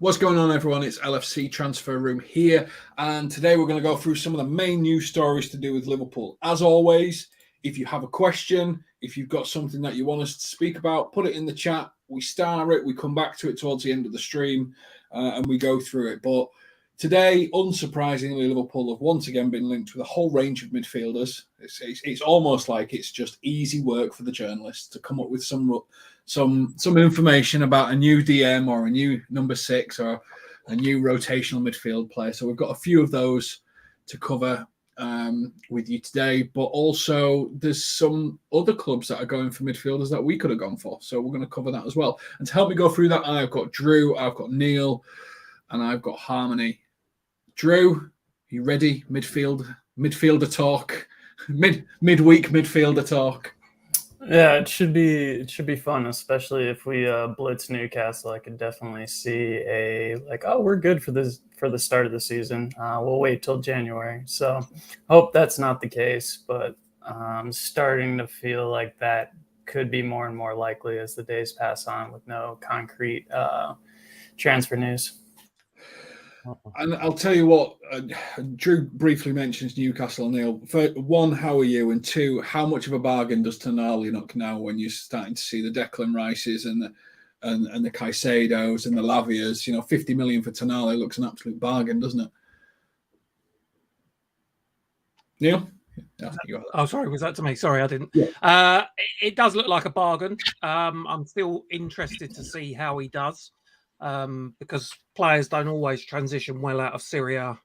What's going on, everyone? It's LFC Transfer Room here, and today we're going to go through some of the main news stories to do with Liverpool. As always, if you have a question, if you've got something that you want us to speak about, put it in the chat. We star it, we come back to it towards the end of the stream, and we go through it. But today, unsurprisingly, Liverpool have once again been linked with a whole range of midfielders. It's almost like it's just easy work for the journalists to come up with some information about a new DM or a new number 6 or a new rotational midfield player. So we've got a few of those to cover with you today, but also there's some other clubs that are going for midfielders that we could have gone for. So we're going to cover that as well. And to help me go through that, I've got Drew, I've got Neil, and I've got Harmony. Drew, are you ready? Midfielder talk, midweek midfielder talk. Yeah, it should be fun, especially if we blitz Newcastle. I could definitely see we're good for the start of the season. We'll wait till January. So hope that's not the case, but I'm starting to feel like that could be more and more likely as the days pass on with no concrete transfer news. And I'll tell you what, Drew briefly mentions Newcastle, Neil. For one, how are you? And two, how much of a bargain does Tonali look now when you're starting to see the Declan Rices and the Caicedos and the Lavias? 50 million for Tonali looks an absolute bargain, doesn't it? Neil? Oh, sorry, was that to me? Sorry, I didn't. Yeah. It does look like a bargain. I'm still interested to see how he does. Because players don't always transition well out of Syria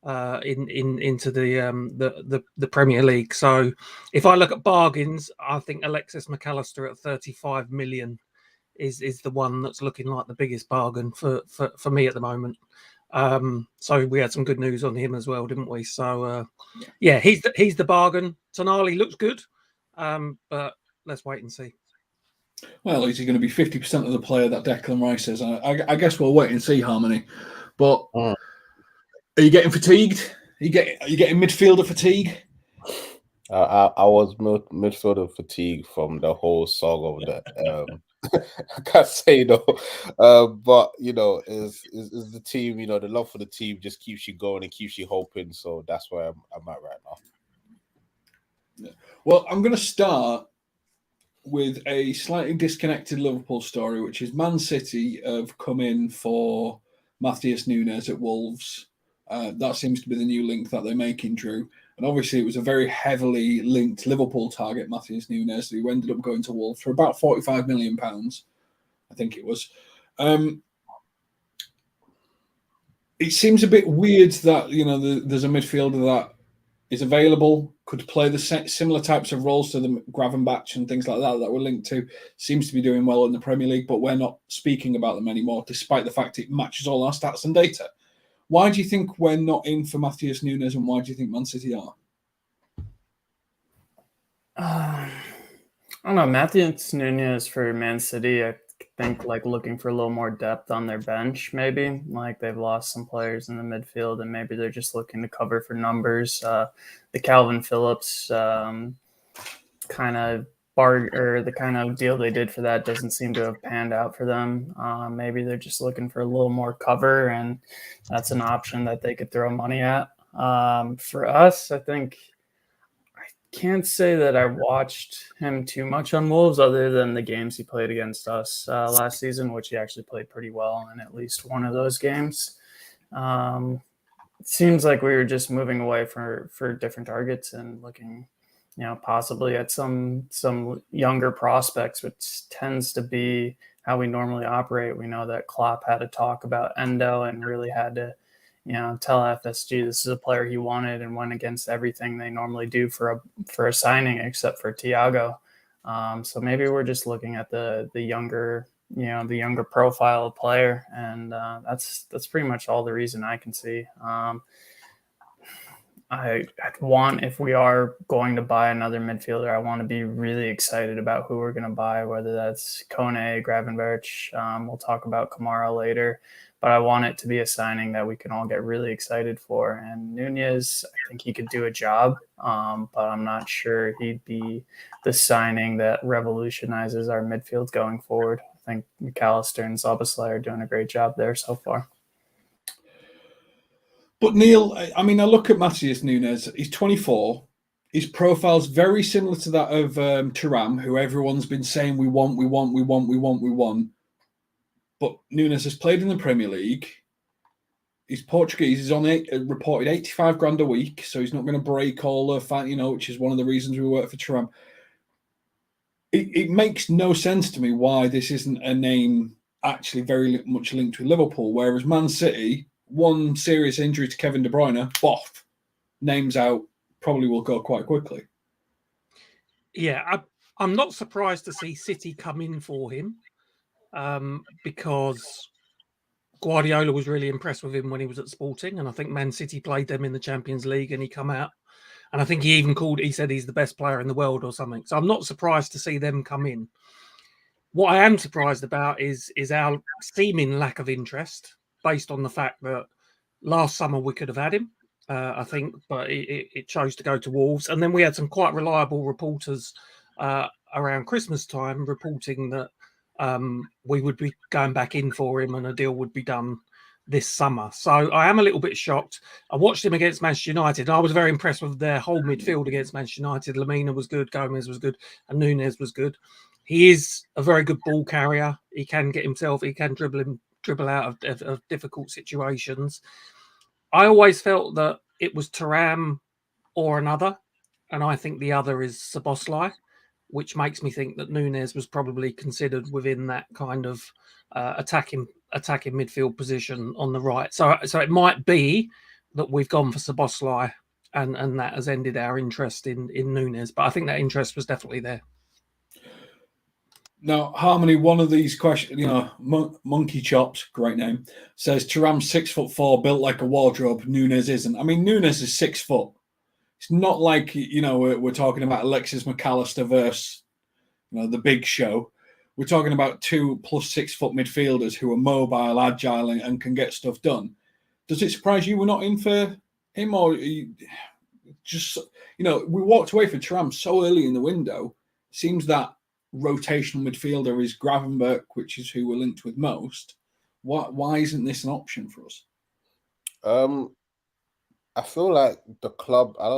into the Premier League. So if I look at bargains, I think Alexis McAllister at 35 million is the one that's looking like the biggest bargain for me at the moment. So we had some good news on him as well, didn't we? So yeah, he's the bargain. Tonali looks good, but let's wait and see. Well, is he going to be 50% of the player that Declan Rice is? I guess we'll wait and see, Harmony. But are you getting fatigued? Are you getting midfielder fatigue? I was midfielder fatigue from the whole song of the. I can't say no, but is the team? The love for the team just keeps you going and keeps you hoping. So that's where I'm at right now. Yeah. Well, I'm going to start with a slightly disconnected Liverpool story, which is Man City have come in for Matheus Nunes at Wolves. That seems to be the new link that they're making, Drew. And obviously it was a very heavily linked Liverpool target, Matheus Nunes, who ended up going to Wolves for about £45 million, I think it was. It seems a bit weird that, there's a midfielder that is available, could play the similar types of roles to the Gravenbach and things like that we're linked to, seems to be doing well in the Premier League, but we're not speaking about them anymore, despite the fact it matches all our stats and data. Why do you think we're not in for Matheus Nunes, and why do you think Man City are? I don't know. Matheus Nunes for Man City, I think looking for a little more depth on their bench, maybe. They've lost some players in the midfield and maybe they're just looking to cover for numbers. The Calvin Phillips kind of the kind of deal they did for that doesn't seem to have panned out for them. Maybe they're just looking for a little more cover, and that's an option that they could throw money at. For us, I think can't say that I watched him too much on Wolves other than the games he played against us last season, which he actually played pretty well in at least one of those games. It seems like we were just moving away for different targets and looking, possibly at some younger prospects, which tends to be how we normally operate. We know that Klopp had a talk about Endo and really had to tell FSG this is a player he wanted and went against everything they normally do for a signing except for Thiago. So maybe we're just looking at the younger profile of player, and that's pretty much all the reason I can see. I want, if we are going to buy another midfielder, I want to be really excited about who we're going to buy, whether that's Kone, Gravenberch. We'll talk about Kamera later. But I want it to be a signing that we can all get really excited for. And Nunes, I think he could do a job, but I'm not sure he'd be the signing that revolutionizes our midfield going forward. I think McAllister and Szoboszlai are doing a great job there so far. But Neil, I mean, I look at Matheus Nunes. He's 24. His profile's very similar to that of Thuram, who everyone's been saying we want. But Nunes has played in the Premier League. He's Portuguese. He's on reported 85 grand a week, so he's not going to break all the which is one of the reasons we work for Thuram. It makes no sense to me why this isn't a name actually very much linked with Liverpool, whereas Man City, one serious injury to Kevin De Bruyne, boff, names out, probably will go quite quickly. Yeah, I'm not surprised to see City come in for him because Guardiola was really impressed with him when he was at Sporting, and I think Man City played them in the Champions League and he come out. And I think he said he's the best player in the world or something. So I'm not surprised to see them come in. What I am surprised about is our seeming lack of interest based on the fact that last summer we could have had him, I think, but it chose to go to Wolves. And then we had some quite reliable reporters around Christmas time reporting that we would be going back in for him and a deal would be done this summer. So I am a little bit shocked. I watched him against Manchester United. And I was very impressed with their whole midfield against Manchester United. Lamina was good, Gomez was good, and Nunes was good. He is a very good ball carrier. He can dribble out of difficult situations. I always felt that it was Thuram or another, and I think the other is Szoboszlai, which makes me think that Nunes was probably considered within that kind of attacking midfield position on the right. So it might be that we've gone for Szoboszlai and that has ended our interest in Nunes. But I think that interest was definitely there. Now, Harmony, one of these questions, Monkey Chops, great name, says Thuram's 6'4", built like a wardrobe. Nunes isn't. I mean, Nunes is 6 foot. It's not like, we're talking about Alexis McAllister versus, the big show. We're talking about 2 plus 6 foot midfielders who are mobile, agile, and can get stuff done. Does it surprise you we're not in for him, or just, we walked away from Thuram so early in the window? It seems that rotational midfielder is Gravenberch, which is who we're linked with most. Why isn't this an option for us? I feel like the club. I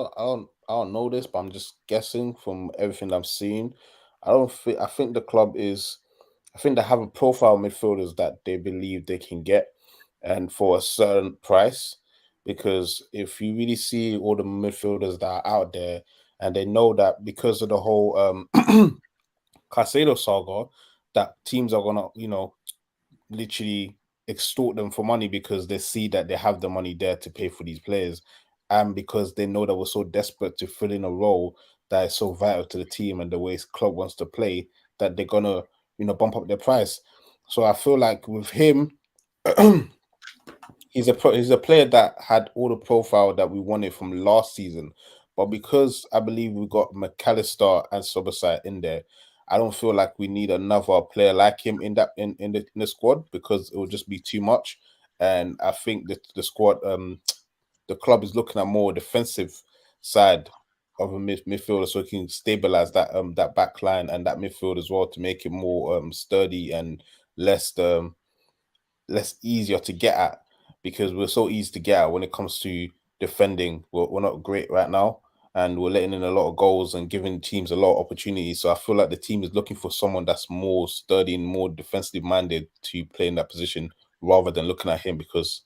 don't know this, but I'm just guessing from everything I'm seeing. I think the club is. I think they have a profile of midfielders that they believe they can get, and for a certain price. Because if you really see all the midfielders that are out there, and they know that because of the whole Caicedo saga, that teams are gonna, literally extort them for money because they see that they have the money there to pay for these players, and because they know that we're so desperate to fill in a role that is so vital to the team and the way club wants to play, that they're gonna, bump up their price. So I feel like with him, he's a player that had all the profile that we wanted from last season, but because I believe we got McAllister and Szoboszlai in there, I don't feel like we need another player like him in the squad, because it will just be too much. And I think that the squad, the club is looking at more defensive side of a midfielder, so it can stabilize that back line and that midfield as well, to make it more sturdy and less easier to get at, because we're so easy to get at when it comes to defending. We're not great right now, and we're letting in a lot of goals and giving teams a lot of opportunities. So I feel like the team is looking for someone that's more sturdy and more defensively minded to play in that position, rather than looking at him because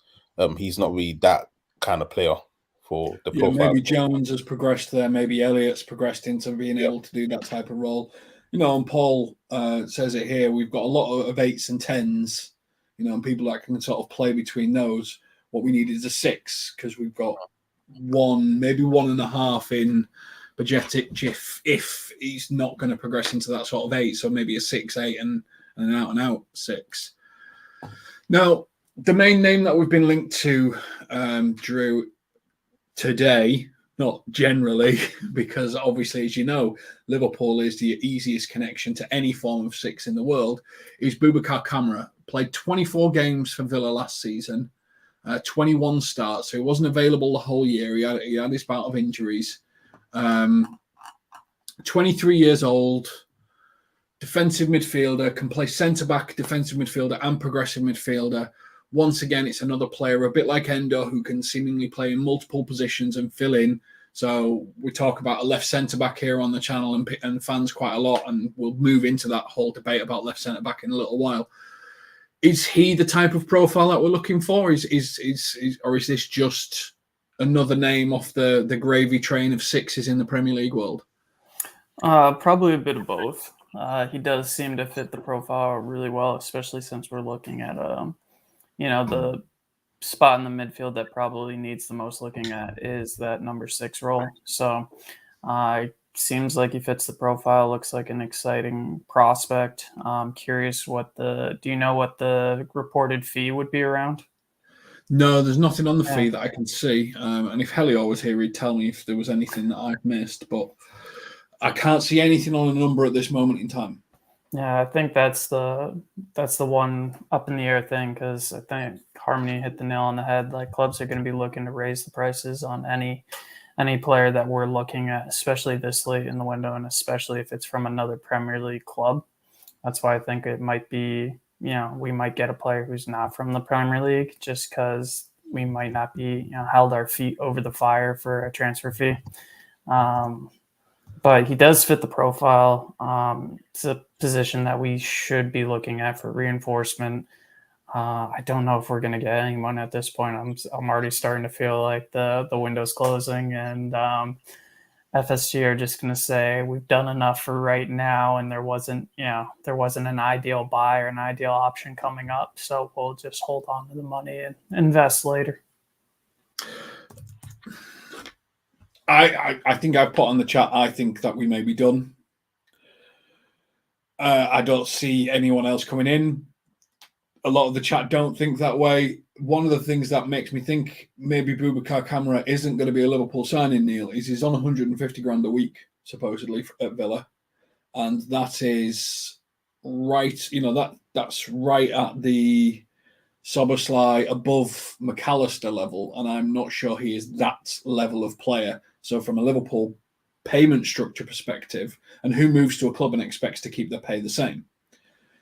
he's not really that kind of player for the profile. Maybe Jones has progressed there. Maybe Elliott's progressed into being able to do that type of role. And Paul says it here. We've got a lot of 8s and 10s, and people that can sort of play between those. What we need is a 6, because we've got 1, maybe 1.5 in Bajcetic if he's not going to progress into that sort of 8. So maybe a 6, 8, and an out 6. Now, the main name that we've been linked to, Drew, today, not generally, because obviously, as you know, Liverpool is the easiest connection to any form of 6 in the world, is Boubacar Kamera. Played 24 games for Villa last season, 21 starts, so he wasn't available the whole year. He had his bout of injuries. 23 years old, defensive midfielder, can play centre-back, defensive midfielder, and progressive midfielder. Once again, it's another player, a bit like Endo, who can seemingly play in multiple positions and fill in. So we talk about a left centre-back here on the channel and fans quite a lot, and we'll move into that whole debate about left centre-back in a little while. Is he the type of profile that we're looking for? Or is this just another name off the gravy train of sixes in the Premier League world? Probably a bit of both. He does seem to fit the profile really well, especially since we're looking at the spot in the midfield that probably needs the most looking at is that number 6 role. So seems like he fits the profile, looks like an exciting prospect. Curious do you know what the reported fee would be around? No, there's nothing on the fee that I can see. And if Helio was here, he'd tell me if there was anything that I've missed, but I can't see anything on a number at this moment in time. Yeah, I think that's the one up in the air thing, because I think Harmony hit the nail on the head. Like, clubs are going to be looking to raise the prices on any player that we're looking at, especially this late in the window, and especially if it's from another Premier League club. That's why I think it might be, we might get a player who's not from the Premier League, just because we might not be held our feet over the fire for a transfer fee. But he does fit the profile. It's a position that we should be looking at for reinforcement. I don't know if we're going to get anyone at this point. I'm already starting to feel like the window's closing, and FSG are just going to say we've done enough for right now, and there wasn't an ideal buy or an ideal option coming up, so we'll just hold on to the money and invest later. I think I put on the chat, I think that we may be done. I don't see anyone else coming in. A lot of the chat don't think that way. One of the things that makes me think maybe Boubacar Kamera isn't going to be a Liverpool signing, Neil, is he's on 150 grand a week, supposedly, at Villa. And that is right, that's right at the Szoboszlai above McAllister level, and I'm not sure he is that level of player. So from a Liverpool payment structure perspective, and who moves to a club and expects to keep their pay the same?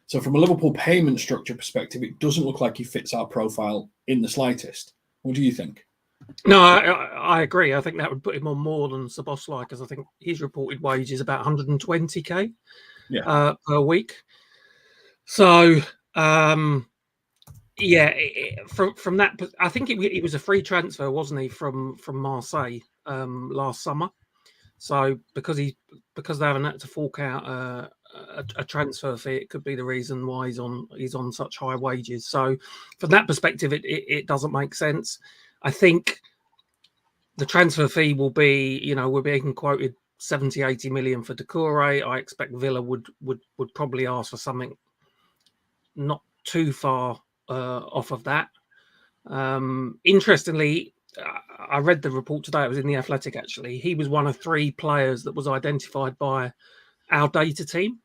So from a Liverpool payment structure perspective, it doesn't look like he fits our profile in the slightest. What do you think? No, I agree. I think that would put him on more than Szoboszlai, because I think his reported wage is about 120k per week. So, from that, I think it was a free transfer, wasn't he, from Marseille last summer? So because they haven't had to fork out a transfer fee, it could be the reason why he's on such high wages. So from that perspective, it doesn't make sense. I think the transfer fee will be, we're being quoted 70-80 million for Doucoure. I expect Villa would probably ask for something not too far off of that. Interestingly, I read the report today. It was in The Athletic, actually. He was one of 3 players that was identified by our data team.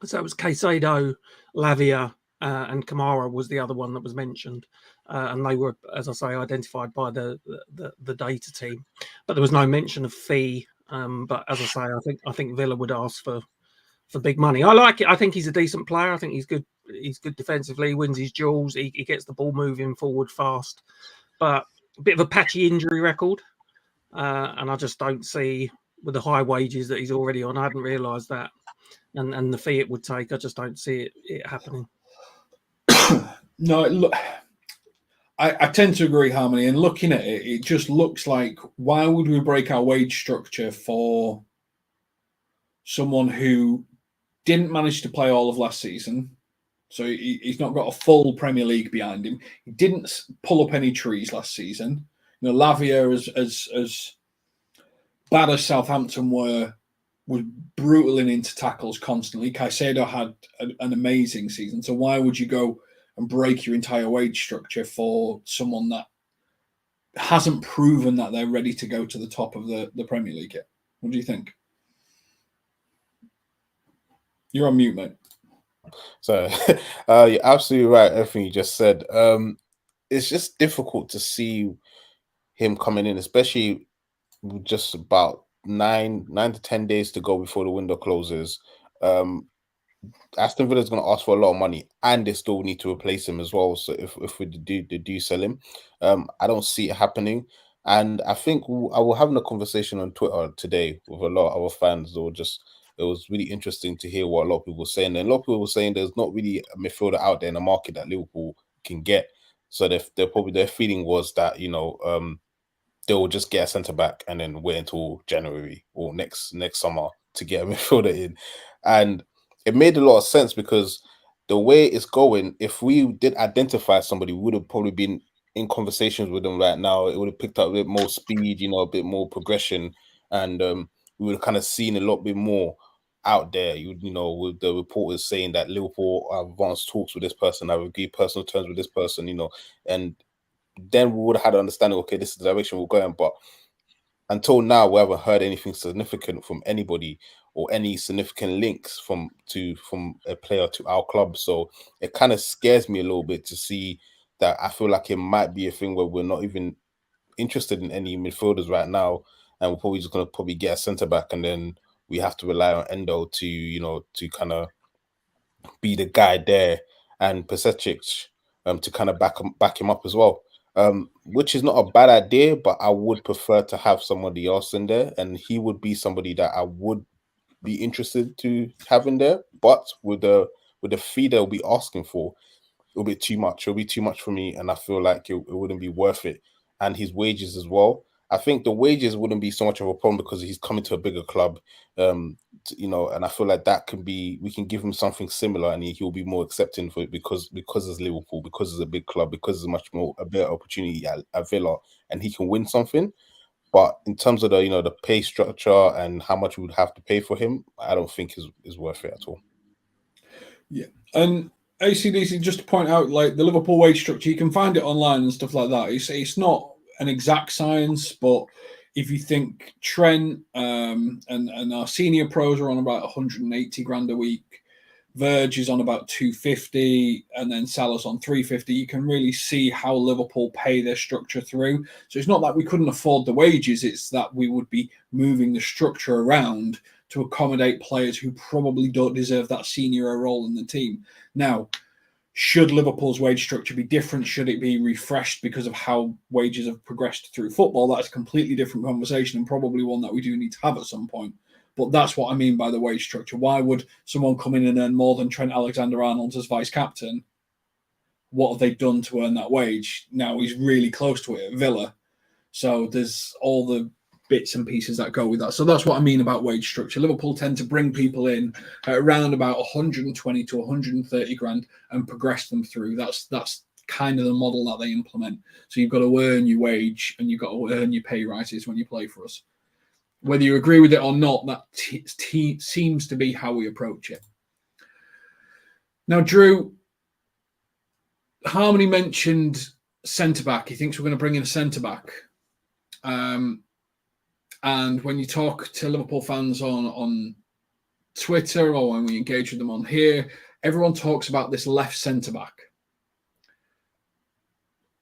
So it was Caicedo, Lavia, and Kamera was the other one that was mentioned. And they were, as I say, identified by the data team. But there was no mention of fee. But as I say, I think Villa would ask for big money. I like it. I think he's a decent player. I think he's good. He's good defensively. He wins his duels. He gets the ball moving forward fast. But a bit of a patchy injury record. And I just don't see, with the high wages that he's already on, I hadn't realised that. And the fee it would take, I just don't see it happening. No, look, I tend to agree, Harmony. And looking at it, it just looks like, why would we break our wage structure for someone who didn't manage to play all of last season? So he's not got a full Premier League behind him. He didn't pull up any trees last season. Lavia, as bad as Southampton were, was brutal into tackles constantly. Caicedo had an amazing season. So why would you go and break your entire wage structure for someone that hasn't proven that they're ready to go to the top of the Premier League yet? What do you think? You're on mute, mate. So you're absolutely right, everything you just said. It's just difficult to see him coming in, especially with just about 9 to 10 days to go before the window closes. Aston Villa is going to ask for a lot of money, and they still need to replace him as well. So if we do sell him, I don't see it happening. And I think I will having a conversation on Twitter today with a lot of our fans. It was really interesting to hear what a lot of people were saying. And a lot of people were saying there's not really a midfielder out there in the market that Liverpool can get. So their feeling was that they will just get a centre back and then wait until January or next summer to get a midfielder in. And it made a lot of sense because the way it's going, if we did identify somebody, we would have probably been in conversations with them right now. It would have picked up a bit more speed, a bit more progression, and we would have kind of seen a lot bit more out there. With the reporters saying that Liverpool have advanced talks with this person, have agreed personal terms with this person, and then we would have had an understanding, okay, this is the direction we're going. But until now, we haven't heard anything significant from anybody or any significant links from a player to our club. So it kind of scares me a little bit to see that. I feel like it might be a thing where we're not even interested in any midfielders right now, and we're probably just going to get a centre back, and then we have to rely on Endo to kind of be the guy there, and Pesetic to kind of back him up as well. Which is not a bad idea, but I would prefer to have somebody else in there, and he would be somebody that I would be interested to have in there. But with the fee they'll be asking for, it'll be too much. It'll be too much for me, and I feel like it wouldn't be worth it. And his wages as well. I think the wages wouldn't be so much of a problem because he's coming to a bigger club, and I feel like we can give him something similar, and he'll be more accepting for it because it's Liverpool, because it's a big club, because it's a better opportunity at Villa, and he can win something. But in terms of the pay structure and how much we would have to pay for him, I don't think is worth it at all. Yeah, and ACDC, just to point out, like the Liverpool wage structure, you can find it online and stuff like that. It's not an exact science, but if you think Trent and our senior pros are on about 180 grand a week, Verge is on about 250, and then Salah's on 350, you can really see how Liverpool pay their structure through. So it's not that we couldn't afford the wages, it's that we would be moving the structure around to accommodate players who probably don't deserve that senior role in the team. Now, should Liverpool's wage structure be different? Should it be refreshed because of how wages have progressed through football? That's a completely different conversation, and probably one that we do need to have at some point. But that's what I mean by the wage structure. Why would someone come in and earn more than Trent Alexander-Arnold as vice captain? What have they done to earn that wage? Now he's really close to it at Villa. So there's all the bits and pieces that go with that. So that's what I mean about wage structure. Liverpool tend to bring people in at around about 120 to 130 grand and progress them through. That's kind of the model that they implement. So you've got to earn your wage and you've got to earn your pay rises when you play for us. Whether you agree with it or not, that seems to be how we approach it. Now, Drew, Harmony mentioned centre-back. He thinks we're going to bring in a centre-back. And when you talk to Liverpool fans on Twitter or when we engage with them on here, everyone talks about this left centre-back.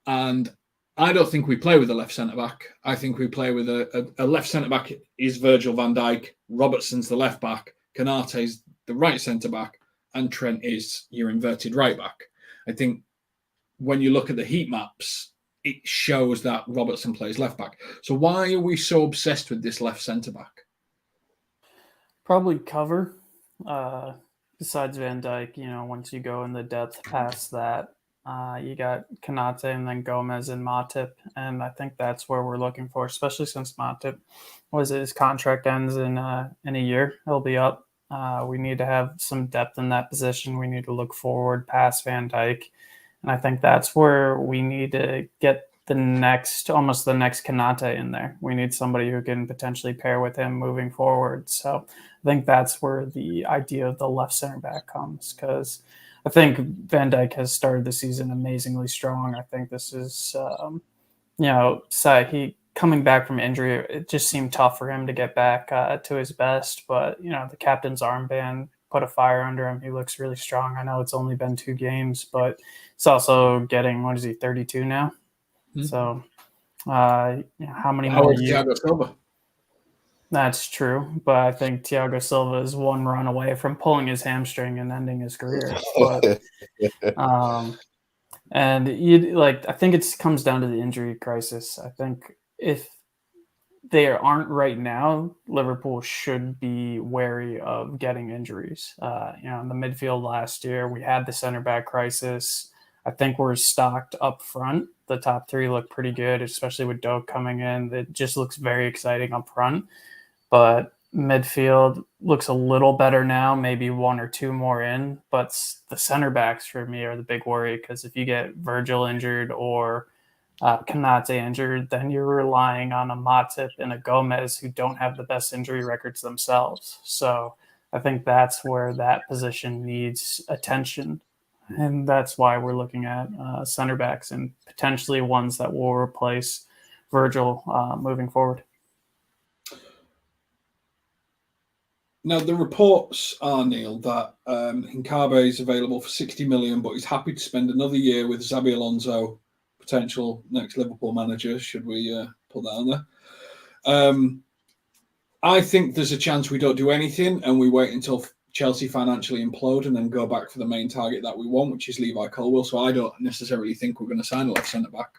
And I don't think we play with a left centre-back. I think we play with a left centre-back is Virgil van Dijk, Robertson's the left-back, Konate's the right centre-back, and Trent is your inverted right-back. I think when you look at the heat maps, it shows that Robertson plays left-back. So why are we so obsessed with this left centre-back? Probably cover. Besides Van Dijk, once you go in the depth past that, you got Konate and then Gomez and Matip, and I think that's where we're looking for, especially since Matip his contract ends in a year. He'll be up. We need to have some depth in that position. We need to look forward past Van Dijk, and I think that's where we need to get the next Konate in there. We need somebody who can potentially pair with him moving forward. So I think that's where the idea of the left center back comes, because I think Van Dijk has started the season amazingly strong. I think this is, he coming back from injury, it just seemed tough for him to get back to his best. But, the captain's armband put a fire under him. He looks really strong. I know it's only been 2 games, but he's also getting, 32 now? Mm-hmm. So, how many more years? That's true, but I think Thiago Silva is one run away from pulling his hamstring and ending his career. But and I think it comes down to the injury crisis. I think if they aren't right now, Liverpool should be wary of getting injuries. In the midfield last year, we had the center back crisis. I think we're stocked up front. The top three look pretty good, especially with Doak coming in. It just looks very exciting up front. But midfield looks a little better now, maybe one or two more in. But the center backs for me are the big worry, because if you get Virgil injured or Kanate injured, then you're relying on a Matip and a Gomez who don't have the best injury records themselves. So I think that's where that position needs attention. And that's why we're looking at center backs and potentially ones that will replace Virgil moving forward. Now, the reports are, Neil, that Hincapie is available for 60 million, but he's happy to spend another year with Xabi Alonso, potential next Liverpool manager, should we put that on there. I think there's a chance we don't do anything and we wait until Chelsea financially implode and then go back for the main target that we want, which is Levi Colwill. So I don't necessarily think we're going to sign a left centre-back.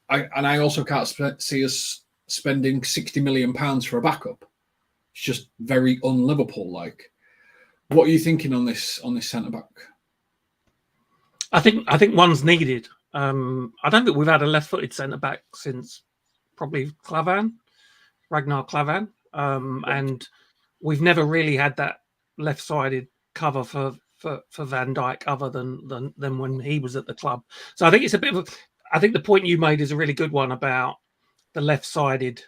I also can't see us spending £60 million for a backup. It's just very un-Liverpool-like. What are you thinking on this centre-back? I think one's needed. I don't think we've had a left-footed centre-back since probably Ragnar Klavan. And we've never really had that left-sided cover for Van Dijk other than when he was at the club. So I think it's a bit of I think the point you made is a really good one about the left-sided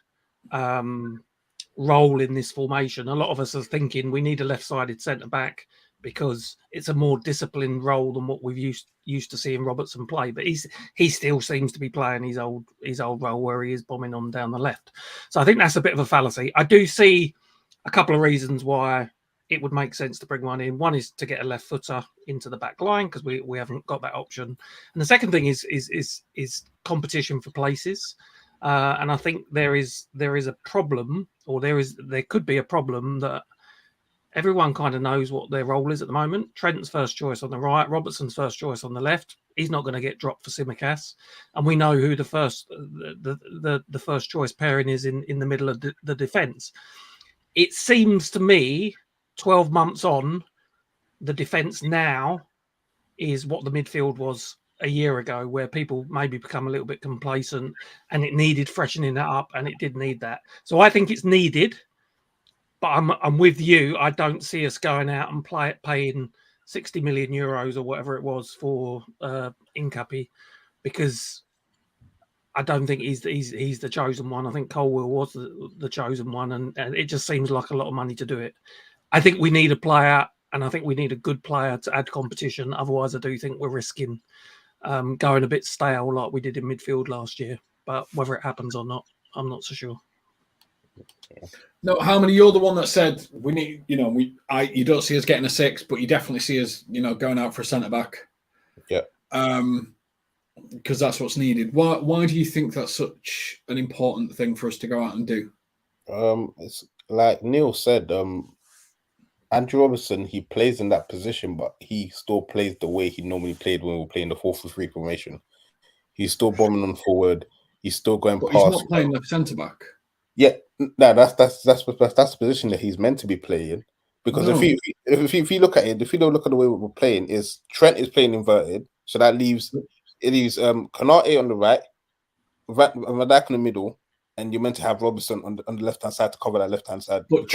role in this formation. A lot of us are thinking we need a left-sided centre-back because it's a more disciplined role than what we've used to seeing Robertson play. But he still seems to be playing his old role where he is bombing on down the left. So I think that's a bit of a fallacy. I do see a couple of reasons why it would make sense to bring one in. One is to get a left footer into the back line because we haven't got that option. And the second thing is competition for places. And I think there is a problem, or there could be a problem that everyone kind of knows what their role is at the moment. Trent's first choice on the right, Robertson's first choice on the left. He's not going to get dropped for Tsimikas, and we know who the first choice pairing is in the middle of the defence. It seems to me, 12 months on, the defence now is what the midfield was a year ago, where people maybe become a little bit complacent, and it needed freshening that up, and it did need that. So I think it's needed. But I'm with you. I don't see us going out and paying 60 million euros or whatever it was for Hincapie, because I don't think he's the chosen one. I think Colwill was the chosen one, and it just seems like a lot of money to do it. I think we need a player, and I think we need a good player to add competition. Otherwise, I do think we're risking going a bit stale like we did in midfield last year. But whether it happens or not, I'm not so sure. No, Harmony, you're the one that said we need, you don't see us getting a 6, but you definitely see us, going out for a centre back. Yeah. Because that's what's needed. Why do you think that's such an important thing for us to go out and do? It's like Neil said, Andrew Robertson, he plays in that position, but he still plays the way he normally played when we were playing the 4-3 formation. He's still bombing on forward. He's still going past. He's not playing the centre back. Yeah, no, that's the position that he's meant to be playing. Because if you look at it, if you don't look at the way we're playing, is Trent is playing inverted, so that leaves Kanate on the right, Van Dijk in the middle, and you're meant to have Robertson on the left hand side to cover that left hand side. But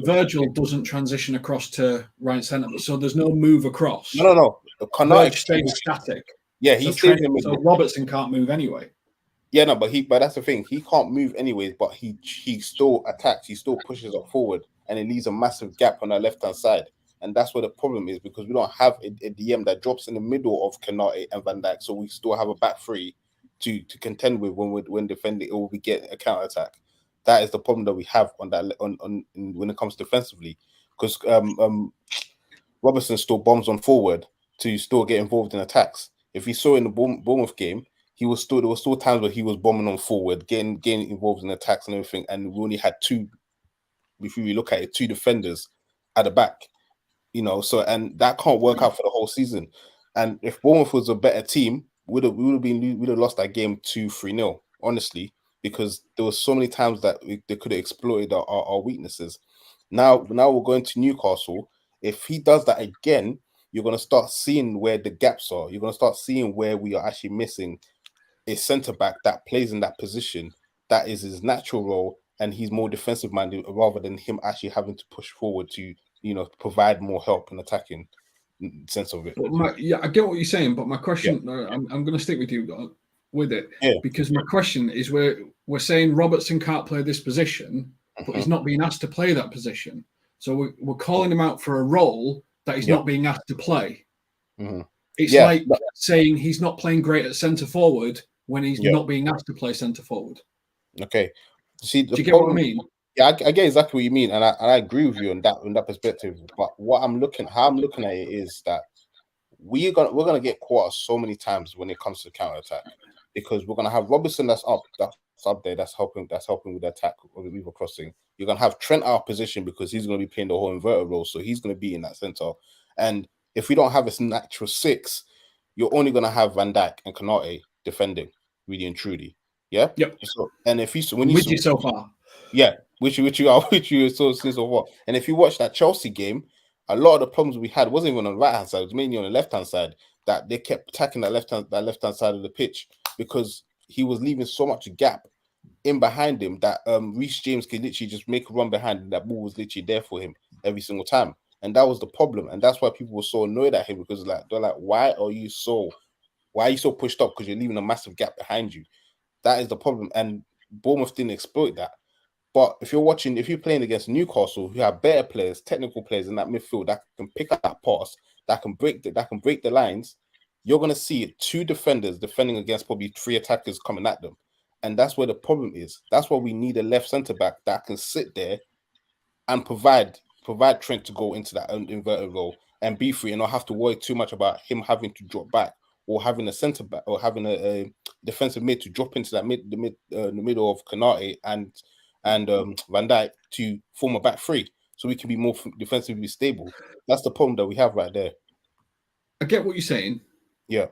Virgil doesn't transition across to right centre, so there's no move across. No. Kanate stays static. Yeah, he stays in the middle. So Robertson can't move anyway. Yeah, no, but that's the thing. He can't move anyways, but he still attacks. He still pushes up forward, and it leaves a massive gap on our left-hand side. And that's where the problem is, because we don't have a DM that drops in the middle of Kanate and Van Dijk, so we still have a back three to contend with when defending, or we get a counter-attack. That is the problem that we have on when it comes defensively, because Robertson still bombs on forward to still get involved in attacks. If you saw in the Bournemouth game, there were still times where he was bombing on forward, getting involved in attacks and everything, and we only had two. If you look at it, two defenders at the back, So and that can't work out for the whole season. And if Bournemouth was a better team, we'd have lost that game 2-3-0, honestly, because there were so many times that they could have exploited our weaknesses. Now we're going to Newcastle. If he does that again, you're going to start seeing where the gaps are. You're going to start seeing where we are actually missing a centre back that plays in that position. That is his natural role, and he's more defensive minded rather than him actually having to push forward to provide more help in attacking sense of it. I get what you're saying, but my question, I'm going to stick with you with it, because my question is, we're saying Robertson can't play this position, but he's not being asked to play that position. So we're calling him out for a role that he's not being asked to play. It's like saying he's not playing great at centre forward when he's not being asked to play centre forward. Okay. See, do you get what I mean? Yeah, I get exactly what you mean, and I agree with you on that perspective. But how I'm looking at it is that we're gonna get caught so many times when it comes to counter attack, because we're gonna have Robertson that's up there, that's helping with the attack or the river crossing. You're gonna have Trent out of position because he's gonna be playing the whole inverted role, so he's gonna be in that center. And if we don't have a natural six, you're only gonna have Van Dijk and Konate defending, really and truly. Yeah. Yep. So, and if you so far, which you saw since or what? And if you watch that Chelsea game, a lot of the problems we had wasn't even on the right hand side; it was mainly on the left hand side. That they kept attacking that left hand side of the pitch because he was leaving so much gap in behind him that Reece James could literally just make a run behind, and that ball was literally there for him every single time. And that was the problem, and that's why people were so annoyed at him, because they're like, why are you so pushed up? Because you're leaving a massive gap behind you. That is the problem, and Bournemouth didn't exploit that. But if you're playing against Newcastle, who have better players, technical players in that midfield that can pick up that pass, that can break the lines, you're gonna see two defenders defending against probably three attackers coming at them, and that's where the problem is. That's why we need a left centre back that can sit there and provide Trent to go into that inverted role and be free, and not have to worry too much about him having to drop back, or having a centre back or having a defensive mid to drop into that the middle of Konate and Van Dijk to form a back three, so we can be more defensively stable. That's the problem that we have right there. I get what you're saying. Yeah.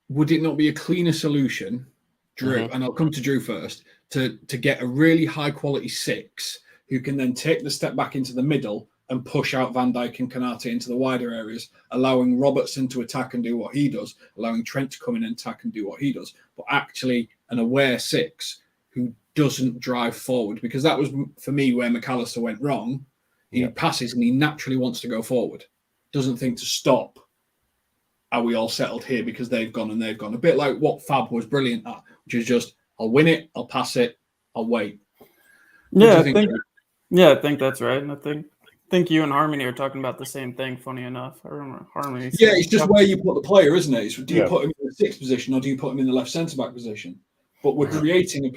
Would it not be a cleaner solution, Drew? And I'll come to Drew first, to get a really high quality six who can then take the step back into the middle and push out Van Dijk and Konate into the wider areas, allowing Robertson to attack and do what he does, allowing Trent to come in and attack and do what he does, but actually an aware six who doesn't drive forward, because that was, for me, where McAllister went wrong. He passes and he naturally wants to go forward. Doesn't think to stop. Are we all settled here because they've gone and they've gone? A bit like what Fab was brilliant at, which is just, I'll win it, I'll pass it, I'll wait. I think that's right. And I think you and Harmony are talking about the same thing, funny enough. I remember Harmony. Yeah, it's just where you put the player, isn't it? So do you put him in the sixth position or do you put him in the left centre-back position? But we're creating,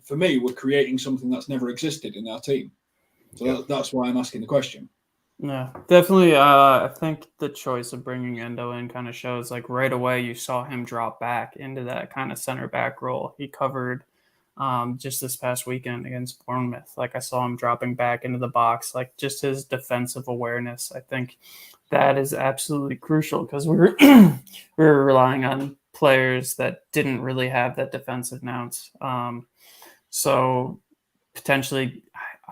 for me, we're creating something that's never existed in our team. So that's why I'm asking the question. Yeah, definitely. I think the choice of bringing Endo in kind of shows, like, right away you saw him drop back into that kind of center back role. He covered just this past weekend against Bournemouth. Like, I saw him dropping back into the box, like just his defensive awareness. I think that is absolutely crucial because we were relying on players that didn't really have that defensive nous. So potentially,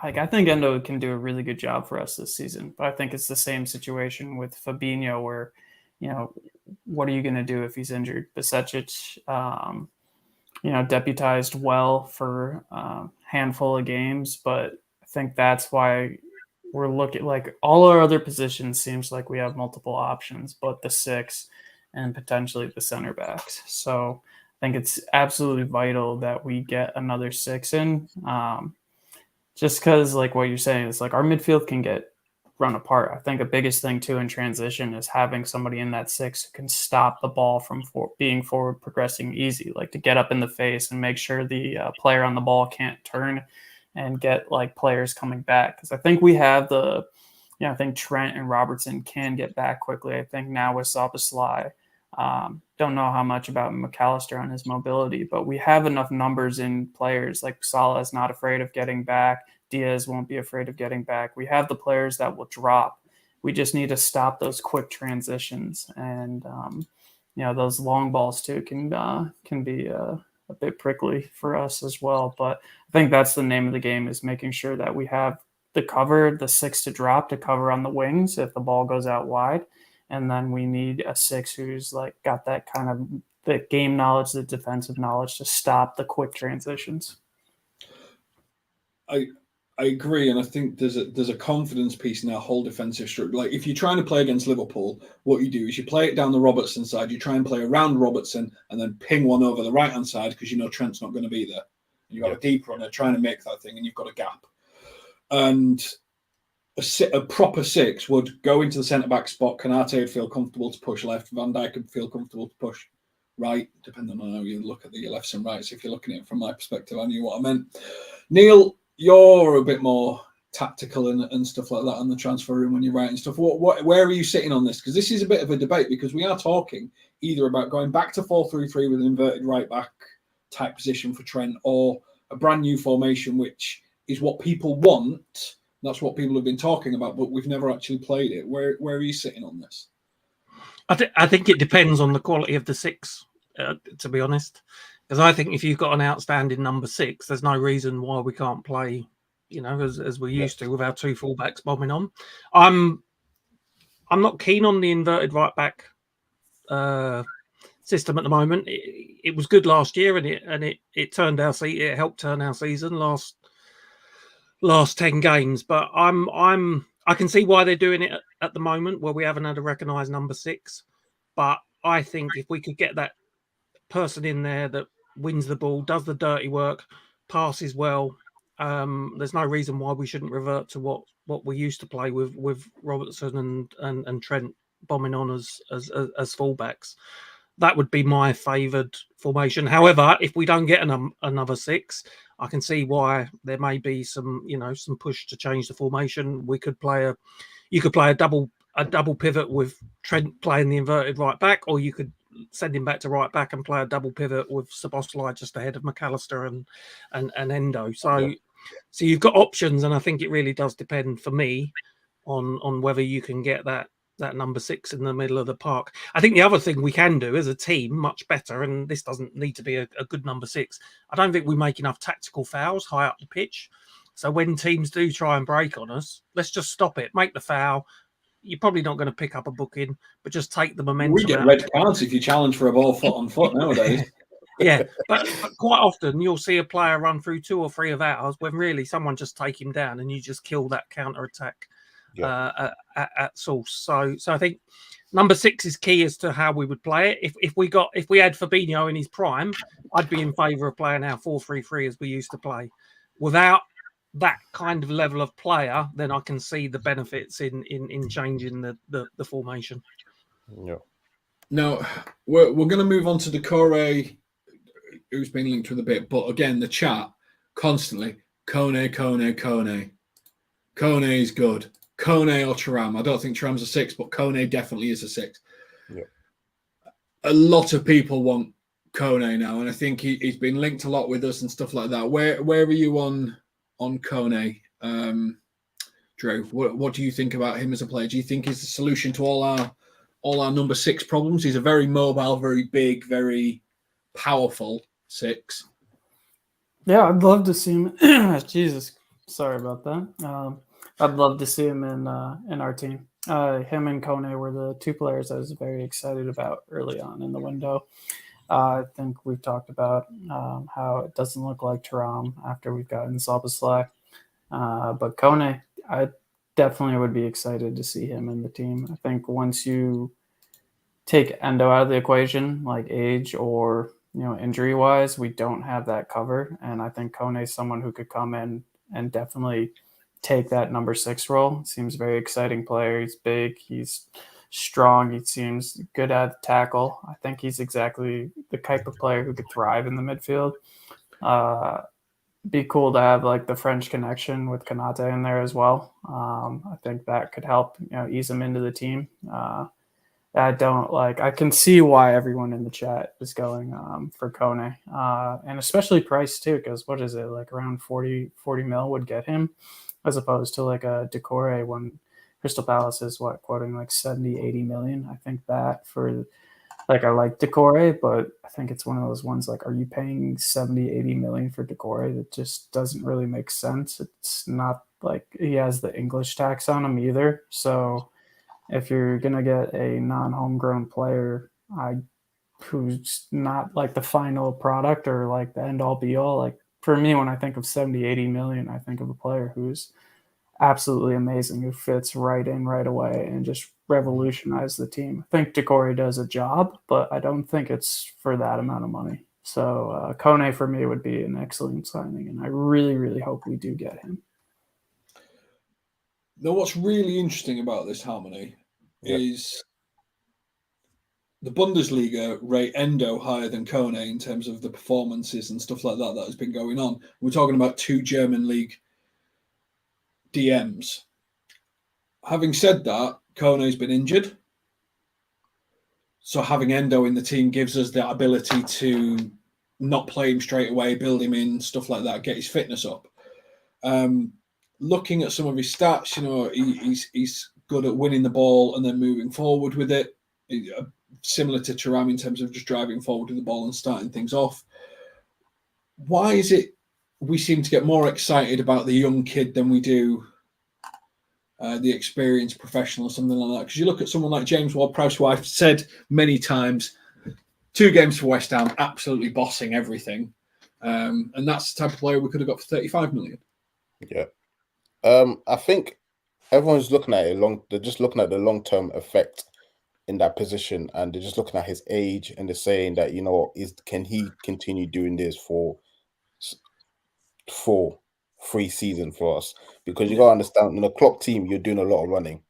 I think Endo can do a really good job for us this season, but I think it's the same situation with Fabinho where, what are you going to do if he's injured? Besic, deputized well for a handful of games, but I think that's why we're looking, like, all our other positions seems like we have multiple options, but the six and potentially the center backs. So I think it's absolutely vital that we get another six in. Just because, like what you're saying, is like our midfield can get run apart. I think the biggest thing too in transition is having somebody in that six who can stop the ball from being forward progressing easy, like to get up in the face and make sure the player on the ball can't turn and get like players coming back. Because I think we have I think Trent and Robertson can get back quickly. I think now with Szoboszlai, Don't know how much about McAllister on his mobility, but we have enough numbers in players. Like Salah is not afraid of getting back. Diaz won't be afraid of getting back. We have the players that will drop. We just need to stop those quick transitions, and those long balls too can be a bit prickly for us as well. But I think that's the name of the game, is making sure that we have the cover, the 6 to drop to cover on the wings if the ball goes out wide, and then we need a 6 who's like got that kind of the game knowledge, the defensive knowledge to stop the quick transitions. I agree, and I think there's a confidence piece in our whole defensive structure. Like if you're trying to play against Liverpool, what you do is you play it down the Robertson side. You try and play around Robertson and then ping one over the right hand side because you know Trent's not going to be there. You've got a deep runner trying to make that thing, and you've got a gap. And a proper 6 would go into the centre back spot. Konate would feel comfortable to push left. Van Dijk would feel comfortable to push right, depending on how you look at the lefts and rights. If you're looking at it from my perspective, I knew what I meant. Neil, you're a bit more tactical and stuff like that in the transfer room when you're writing stuff. Where are you sitting on this? Because this is a bit of a debate, because we are talking either about going back to 4-3-3 with an inverted right back type position for Trent, or a brand new formation, which is what people want. That's what people have been talking about, but we've never actually played it. Where are you sitting on this? I think it depends on the quality of the 6, to be honest. Because I think if you've got an outstanding number 6, there's no reason why we can't play, as we used to with our 2 fullbacks bombing on. I'm not keen on the inverted right back system at the moment. It was good last year, and it turned it helped turn our season last 10 games. But I can see why they're doing it at the moment, where we haven't had a recognised number 6. But I think if we could get that person in there that wins the ball, does the dirty work, passes well, there's no reason why we shouldn't revert to what we used to play with Robertson and Trent bombing on as fullbacks. That would be my favoured formation. However, if we don't get another 6, I can see why there may be some push to change the formation. You could play a double pivot with Trent playing the inverted right back, or you could send him back to right back and play a double pivot with Szoboszlai just ahead of McAllister and Endo. So you've got options, and I think it really does depend for me on whether you can get that number 6 in the middle of the park. I think the other thing we can do as a team much better, and this doesn't need to be a good number 6, I don't think we make enough tactical fouls high up the pitch. So when teams do try and break on us, let's just stop it, make the foul. You're probably not going to pick up a booking, but just take the momentum. We get red cards if you challenge for a ball foot on foot nowadays. Yeah, but quite often you'll see a player run through 2 or 3 of ours when really someone just take him down and you just kill that counter attack at source. So I think number 6 is key as to how we would play it. If we had Fabinho in his prime, I'd be in favour of playing our 4-3-3 as we used to play. Without that kind of level of player, then I can see the benefits in changing the formation. Yeah. Now we're going to move on to Doucoure, who's been linked with a bit, but again, the chat constantly Kone is good. Kone or Thuram. I don't think Thuram's a 6, but Kone definitely is a 6. Yeah. A lot of people want Kone now, and I think he's been linked a lot with us and stuff like that. Where are you on Kone, Drew? What do you think about him as a player? Do you think he's the solution to all our number 6 problems? He's a very mobile, very big, very powerful 6. Yeah, I'd love to see him. Jesus, sorry about that. I'd love to see him in our team. Him and Kone were the 2 players I was very excited about early on in the window. I think we've talked about how it doesn't look like Thuram after we've gotten Szoboszlai. But Kone, I definitely would be excited to see him in the team. I think once you take Endo out of the equation, like age or injury-wise, we don't have that cover. And I think Kone is someone who could come in and definitely take that number 6 role. Seems a very exciting player. He's big. He's strong. He seems good at tackle. I think he's exactly the type of player who could thrive in the midfield. Be cool to have like the French connection with Konate in there as well. I think that could help ease him into the team. I don't like. I can see why everyone in the chat is going for Kone, and especially price too. Because what is it, like around 40 mil would get him, as opposed to like a Doucoure when Crystal Palace is quoting like 70, 80 million. I think that for like I like Doucoure, but I think it's one of those ones like, are you paying 70, 80 million for Doucoure? That just doesn't really make sense. It's not like he has the English tax on him either, so. If you're going to get a non-homegrown player who's not like the final product or like the end-all be-all, like for me, when I think of 70, 80 million, I think of a player who's absolutely amazing, who fits right in right away and just revolutionize the team. I think Doucoure does a job, but I don't think it's for that amount of money. So Kone for me would be an excellent signing, and I really, really hope we do get him. Now, what's really interesting about this, Harmony, is the Bundesliga rate Endo higher than Kone in terms of the performances and stuff like that has been going on. We're talking about 2 German league DMs. Having said that, Kone's been injured. So having Endo in the team gives us the ability to not play him straight away, build him in, stuff like that, get his fitness up. Looking at some of his stats, he's good at winning the ball and then moving forward with it. Similar to Thuram in terms of just driving forward with the ball and starting things off. Why is it we seem to get more excited about the young kid than we do the experienced professional or something like that? Because you look at someone like James Ward-Prowse, who I've said many times, 2 games for West Ham, absolutely bossing everything. And that's the type of player we could have got for 35 million. Yeah. I think everyone's looking at it they're just looking at the long-term effect in that position, and they're just looking at his age, and they're saying that, can he continue doing this for 3 seasons for us? Because you gotta understand, in a Klopp team, you're doing a lot of running.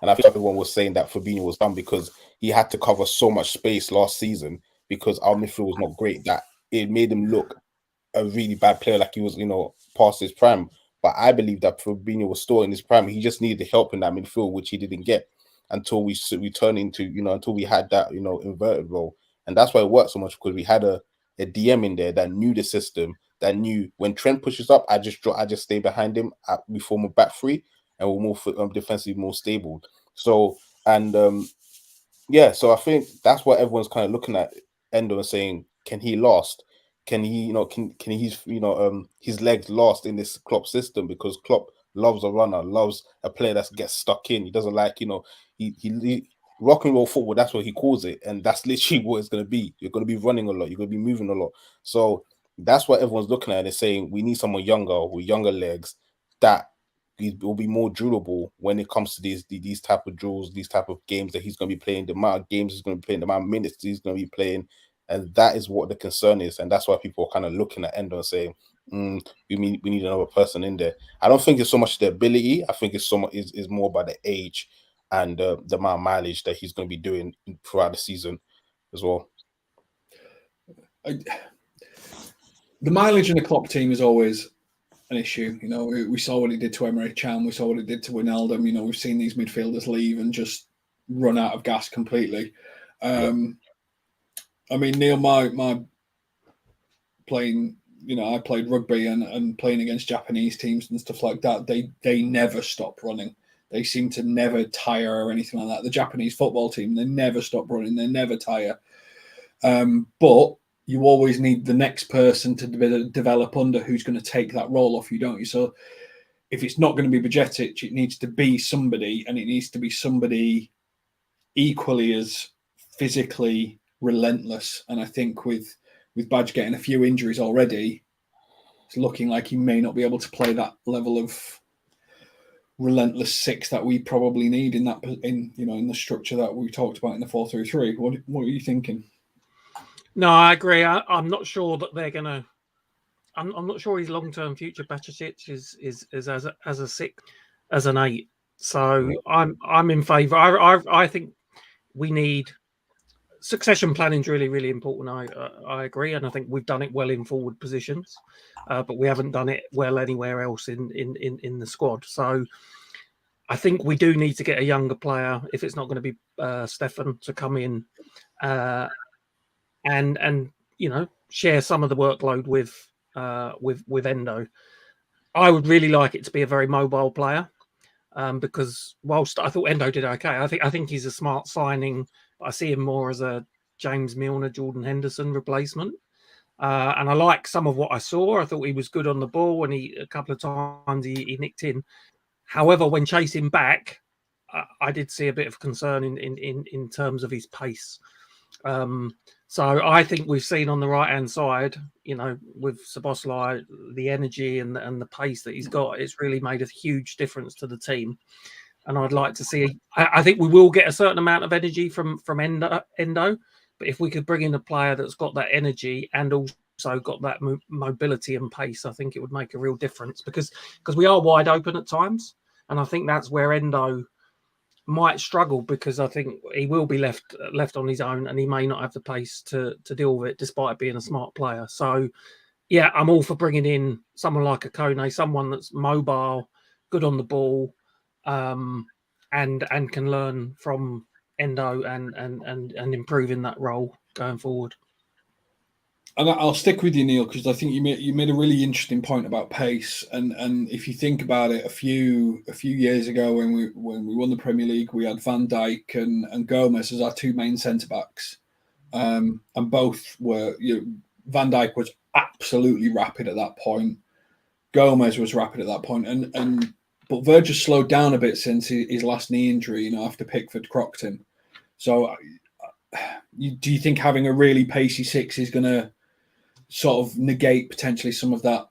And I think everyone was saying that Fabinho was done because he had to cover so much space last season because our midfield was not great, that it made him look a really bad player, like he was, past his prime. But I believe that Fabinho was still in his prime. He just needed help in that midfield, which he didn't get until we turned into, until we had that, inverted role. And that's why it worked so much, because we had a DM in there that knew the system, that knew when Trent pushes up, I just stay behind him. We form a back 3, and we're more defensively more stable. So, and so I think that's what everyone's kind of looking at Endo and saying, can he last? Can he, his legs last in this Klopp system? Because Klopp loves a runner, loves a player that gets stuck in. He doesn't like, he rock and roll football. That's what he calls it, and that's literally what it's going to be. You're going to be running a lot. You're going to be moving a lot. So that's what everyone's looking at and saying, we need someone younger with younger legs that will be more durable when it comes to these type of drills, these type of games that he's going to be playing, the amount of games he's going to be playing, the amount of minutes he's going to be playing. And that is what the concern is. And that's why people are kind of looking at Endo and saying, we need another person in there. I don't think it's so much the ability. I think it's is more about the age and the amount of mileage that he's going to be doing throughout the season as well. The mileage in the Klopp team is always an issue. We saw what he did to Emre Can. We saw what he did to Wijnaldum. We've seen these midfielders leave and just run out of gas completely. I mean, Neil, my playing, I played rugby and playing against Japanese teams and stuff like that. They never stop running. They seem to never tire or anything like that. The Japanese football team, they never stop running. They never tire. But you always need the next person to develop under who's going to take that role off you, don't you? So if it's not going to be Bajcetic, it needs to be somebody, and it needs to be somebody equally as physically relentless. And I think with Badge getting a few injuries already, it's looking like he may not be able to play that level of relentless 6 that we probably need in the structure that we talked about in the 4-3-3. What are you thinking? No, I agree. I'm not sure that they're gonna. I'm not sure his long-term future Bajcetic is as a 6, as an 8. So I'm in favour. I think we need succession planning is really, really important. I agree, and I think we've done it well in forward positions, but we haven't done it well anywhere else in the squad. So I think we do need to get a younger player if it's not going to be Stefan to come in and share some of the workload with Endo. I would really like it to be a very mobile player because whilst I thought Endo did okay, I think he's a smart signing. I see him more as a James Milner, Jordan Henderson replacement. And I like some of what I saw. I thought he was good on the ball, and a couple of times he nicked in. However, when chasing back, I did see a bit of concern in terms of his pace. So I think we've seen on the right-hand side, with Szoboszlai, the energy and the pace that he's got, it's really made a huge difference to the team. And I'd like to see, I think we will get a certain amount of energy from Endo, but if we could bring in a player that's got that energy and also got that mobility and pace, I think it would make a real difference because we are wide open at times. And I think that's where Endo might struggle because I think he will be left on his own and he may not have the pace to deal with it despite being a smart player. So, yeah, I'm all for bringing in someone like a Kone, someone that's mobile, good on the ball, and can learn from Endo and improve in that role going forward. And I'll stick with you, Neil, because I think you made a really interesting point about pace. And if you think about it, a few years ago when we won the Premier League, we had Van Dijk and Gomez as our two main centre backs, and both were. Van Dijk was absolutely rapid at that point. Gomez was rapid at that point, but Virgil slowed down a bit since his last knee injury. After Pickford crocked him. So, do you think having a really pacey six is going to sort of negate potentially some of that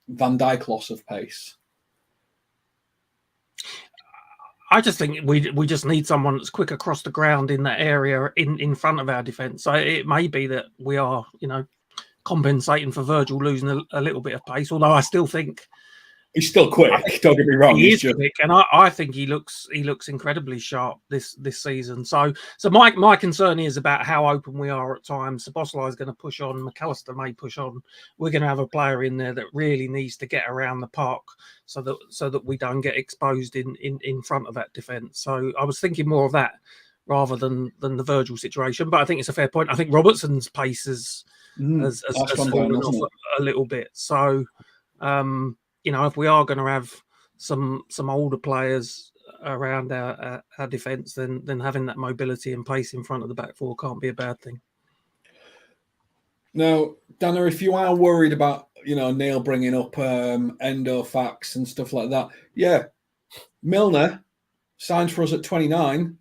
Van Dijk loss of pace? I just think we just need someone that's quick across the ground in that area in front of our defence. So it may be that we are, compensating for Virgil losing a little bit of pace, although I still think he's still quick. Don't get me wrong. He is quick, and I think he looks incredibly sharp this season. So my concern is about how open we are at times. Szoboszlai is going to push on. McAllister may push on. We're going to have a player in there that really needs to get around the park so that we don't get exposed in front of that defence. So I was thinking more of that rather than the Virgil situation. But I think it's a fair point. I think Robertson's pace has fallen off a little bit. So. If we are going to have some older players around our defence, then having that mobility and pace in front of the back four can't be a bad thing. Now, Dana, if you are worried about Neil bringing up Endo facts and stuff like that, yeah, Milner signed for us at 29.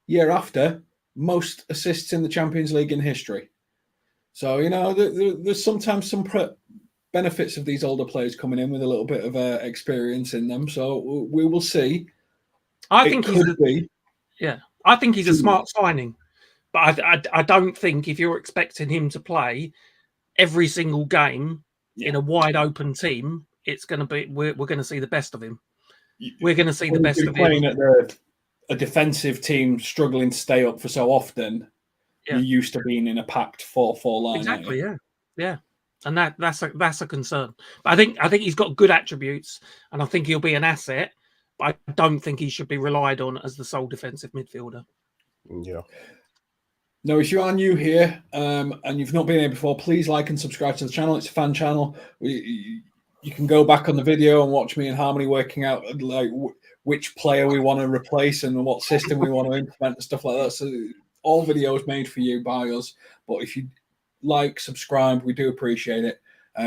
Year after, most assists in the Champions League in history. So there's sometimes some benefits of these older players coming in with a little bit of experience in them. So we will see. I think he's a smart signing, but I don't think if you're expecting him to play every single game in a wide open team, it's going to be we're going to see the best of him. We're going to see the best of him playing at a defensive team struggling to stay up for so often. You're used to being in a packed 4-4 line. Exactly. Yeah. And that's a concern. But I think he's got good attributes, and I think he'll be an asset. But I don't think he should be relied on as the sole defensive midfielder. Yeah. Now, if you are new here and you've not been here before, please like and subscribe to the channel. It's a fan channel. You can go back on the video and watch me and Harmony working out like which player we want to replace and what system we want to implement and stuff like that. So all videos made for you by us. But if you like, subscribe, we do appreciate it.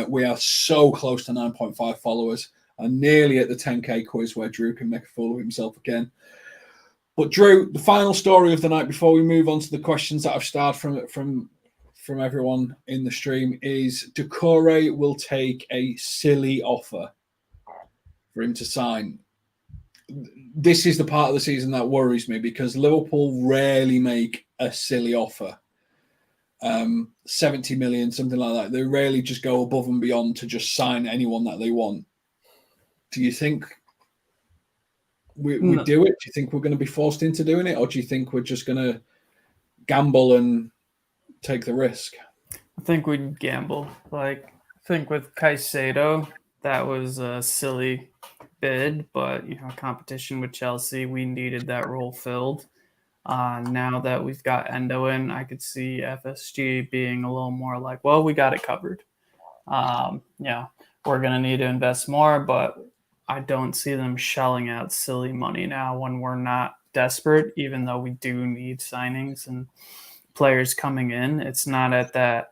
We are so close to 9.5 followers and nearly at the 10k quiz where Drew can make a fool of himself again. But Drew, the final story of the night before we move on to the questions that I've started from everyone in the stream is Doucoure will take a silly offer for him to sign. This is the part of the season that worries me because Liverpool rarely make a silly offer. 70 million, something like that. They rarely just go above and beyond to just sign anyone that they want. Do you think we do it? Do you think we're going to be forced into doing it? Or do you think we're just going to gamble and take the risk? I think we'd gamble. I think with Caicedo, that was a silly bid, but competition with Chelsea, we needed that role filled. Now that we've got Endo in, I could see FSG being a little more like, well, we got it covered. We're going to need to invest more, but I don't see them shelling out silly money now when we're not desperate, even though we do need signings and players coming in. It's not at that,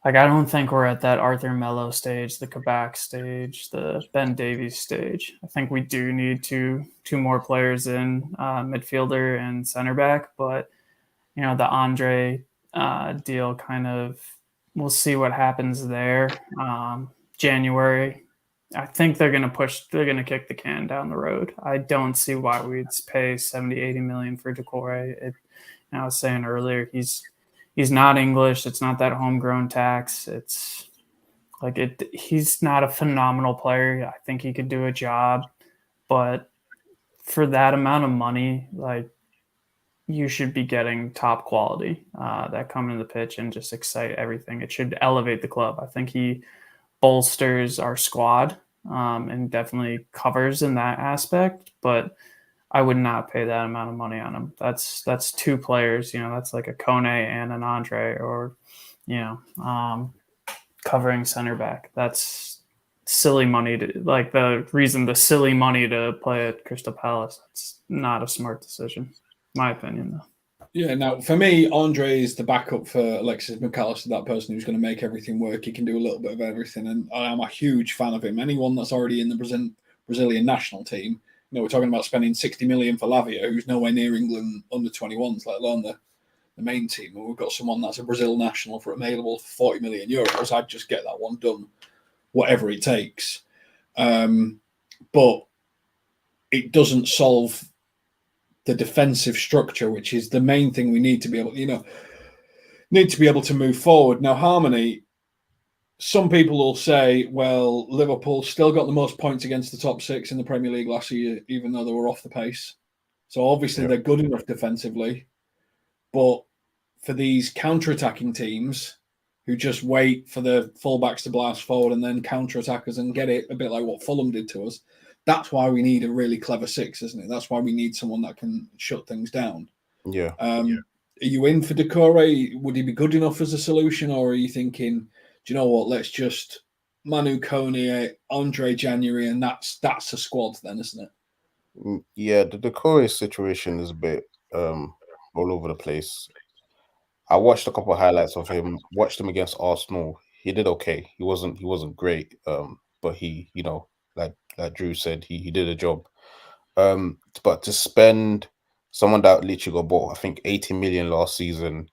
I don't think we're at that Arthur Melo stage, the Kabak stage, the Ben Davies stage. I think we do need two more players in, midfielder and center back, but the Andre deal kind of, we'll see what happens there. January, I think they're going to kick the can down the road. I don't see why we'd pay 70, 80 million for Doucoure. I was saying earlier, he's not English. It's not that homegrown tax. It's he's not a phenomenal player. I think he could do a job, but for that amount of money, you should be getting top quality that come in the pitch and just excite everything. It should elevate the club. I think he bolsters our squad and definitely covers in that aspect, but I would not pay that amount of money on him. That's two players, that's like a Kone and an Andre, or, covering center back. That's silly money the silly money to play at Crystal Palace. It's not a smart decision, my opinion, though. Yeah, now for me, Andre is the backup for Alexis McAllister, that person who's going to make everything work. He can do a little bit of everything, and I'm a huge fan of him. Anyone that's already in the Brazilian national team, we're talking about spending 60 million for Lavia, who's nowhere near England under 21s, let alone the main team. And we've got someone that's a Brazil national for available for 40 million euros. I'd just get that one done, whatever it takes. But it doesn't solve the defensive structure, which is the main thing we need to be able, to move forward. Now, Harmony, some people will say, well, Liverpool still got the most points against the top six in the Premier League last year, even though they were off the pace. So obviously they're good enough defensively. But for these counter-attacking teams who just wait for the fullbacks to blast forward and then counter-attack us and get it, a bit like what Fulham did to us, that's why we need a really clever six, isn't it? That's why we need someone that can shut things down. Yeah. Are you in for Doucoure? Would he be good enough as a solution, or are you thinking, do you know what? Let's just Manu Koné, Andre January, and that's a squad then, isn't it? Yeah, the Doucoure situation is a bit all over the place. I watched a couple of highlights of him. Watched him against Arsenal. He did okay. He wasn't great. But he, like Drew said, he did a job. But to spend someone that literally got bought, I think 80 million last season.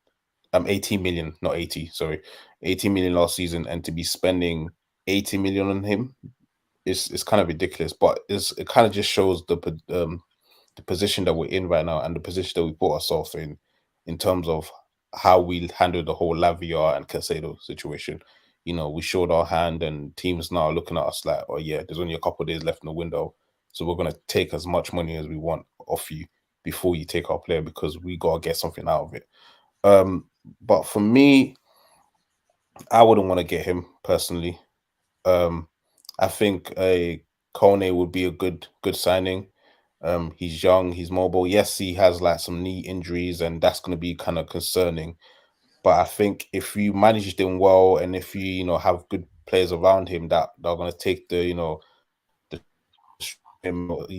18 million, not 80, sorry. 18 million last season, and to be spending 80 million on him is kind of ridiculous. But it kind of just shows the position that we're in right now and the position that we put ourselves in terms of how we handled the whole Lavia and Caicedo situation. We showed our hand, and teams now are looking at us like, oh yeah, there's only a couple of days left in the window, so we're going to take as much money as we want off you before you take our player, because we got to get something out of it. But for me, I wouldn't want to get him personally. I think a Kone would be a good signing. He's young, he's mobile. Yes, he has some knee injuries, and that's going to be kind of concerning. But I think if you manage him well, and if you have good players around him that are going to take you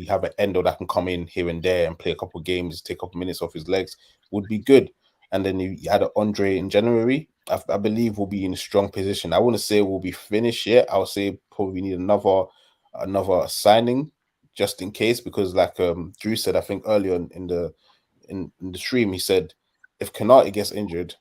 have an Endo that can come in here and there and play a couple of games, take a couple of minutes off his legs, would be good. And then you had an Andre in January. I believe we'll be in a strong position. I wouldn't say we'll be finished yet. I would say probably need another signing just in case, because like Drew said, I think earlier in the stream, he said if Konate gets injured,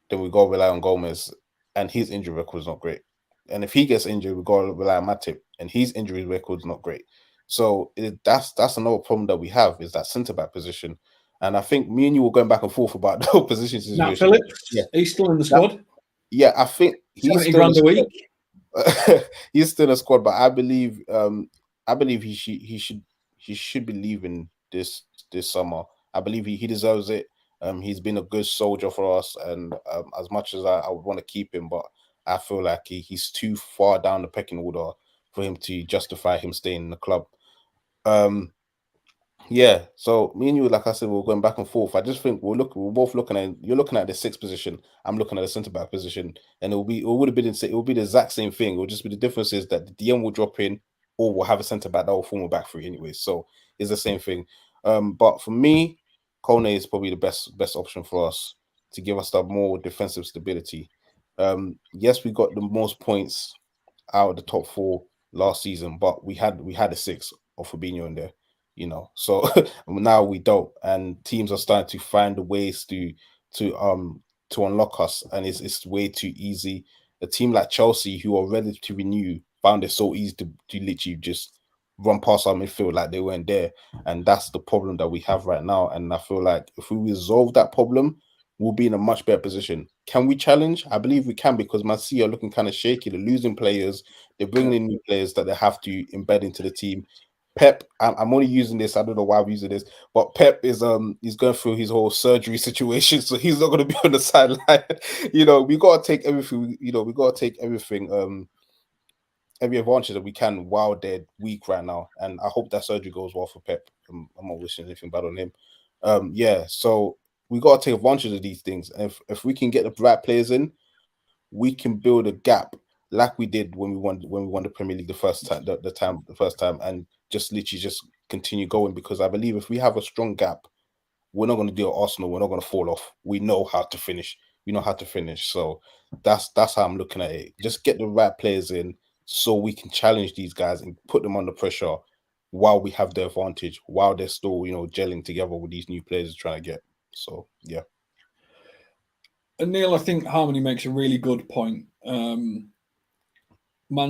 then we got to rely on Gomez, and his injury record is not great. And if he gets injured, we got to rely on Matip, and his injury record is not great. So that's another problem that we have, is that centre-back position. And I think me and you were going back and forth about the whole position situation. Nat Phillips, he's still in the squad. Yeah, I think he's still grand a week. He's still in the squad, but I believe he should be leaving this summer. I believe he deserves it. He's been a good soldier for us, and as much as I would want to keep him, but I feel like he's too far down the pecking order for him to justify him staying in the club. Yeah, so me and you, like I said, we're going back and forth. I just think we're both looking at, you're looking at the 6th position, I'm looking at the centre back position, and it would be the exact same thing. It will just be the difference is that the DM will drop in, or we'll have a centre back that will form a back three anyway. So it's the same thing. But for me, Kone is probably the best option for us to give us that more defensive stability. Yes, we got the most points out of the top 4 last season, but we had a 6 of Fabinho in there, you know. So now we don't, and teams are starting to find the ways to unlock us, and it's way too easy. A team like Chelsea, who are ready to renew, found it so easy to literally just run past our midfield like they weren't there, and that's the problem that we have right now. And I feel like if we resolve that problem, we'll be in a much better position. Can we challenge? I believe we can, because Man City are looking kind of shaky. They're losing players. They're bringing in new players that they have to embed into the team. Pep, I'm only using this. I don't know why I'm using this, but Pep is he's going through his whole surgery situation, so he's not going to be on the sideline. You know, we got to take everything. You know, we got to take everything. Every advantage that we can while they're weak right now, and I hope that surgery goes well for Pep. I'm not wishing anything bad on him. Yeah, so we got to take advantage of these things, and if we can get the right players in, we can build a gap like we did when we won the Premier League the first time, and just literally just continue going, because I believe if we have a strong gap, we're not going to deal with Arsenal. We're not going to fall off. We know how to finish. We know how to finish. So that's how I'm looking at it. Just get the right players in, so we can challenge these guys and put them under pressure while we have the advantage, while they're still, you know, gelling together with these new players they're trying to get. So, yeah. And Neil, I think Harmony makes a really good point. Man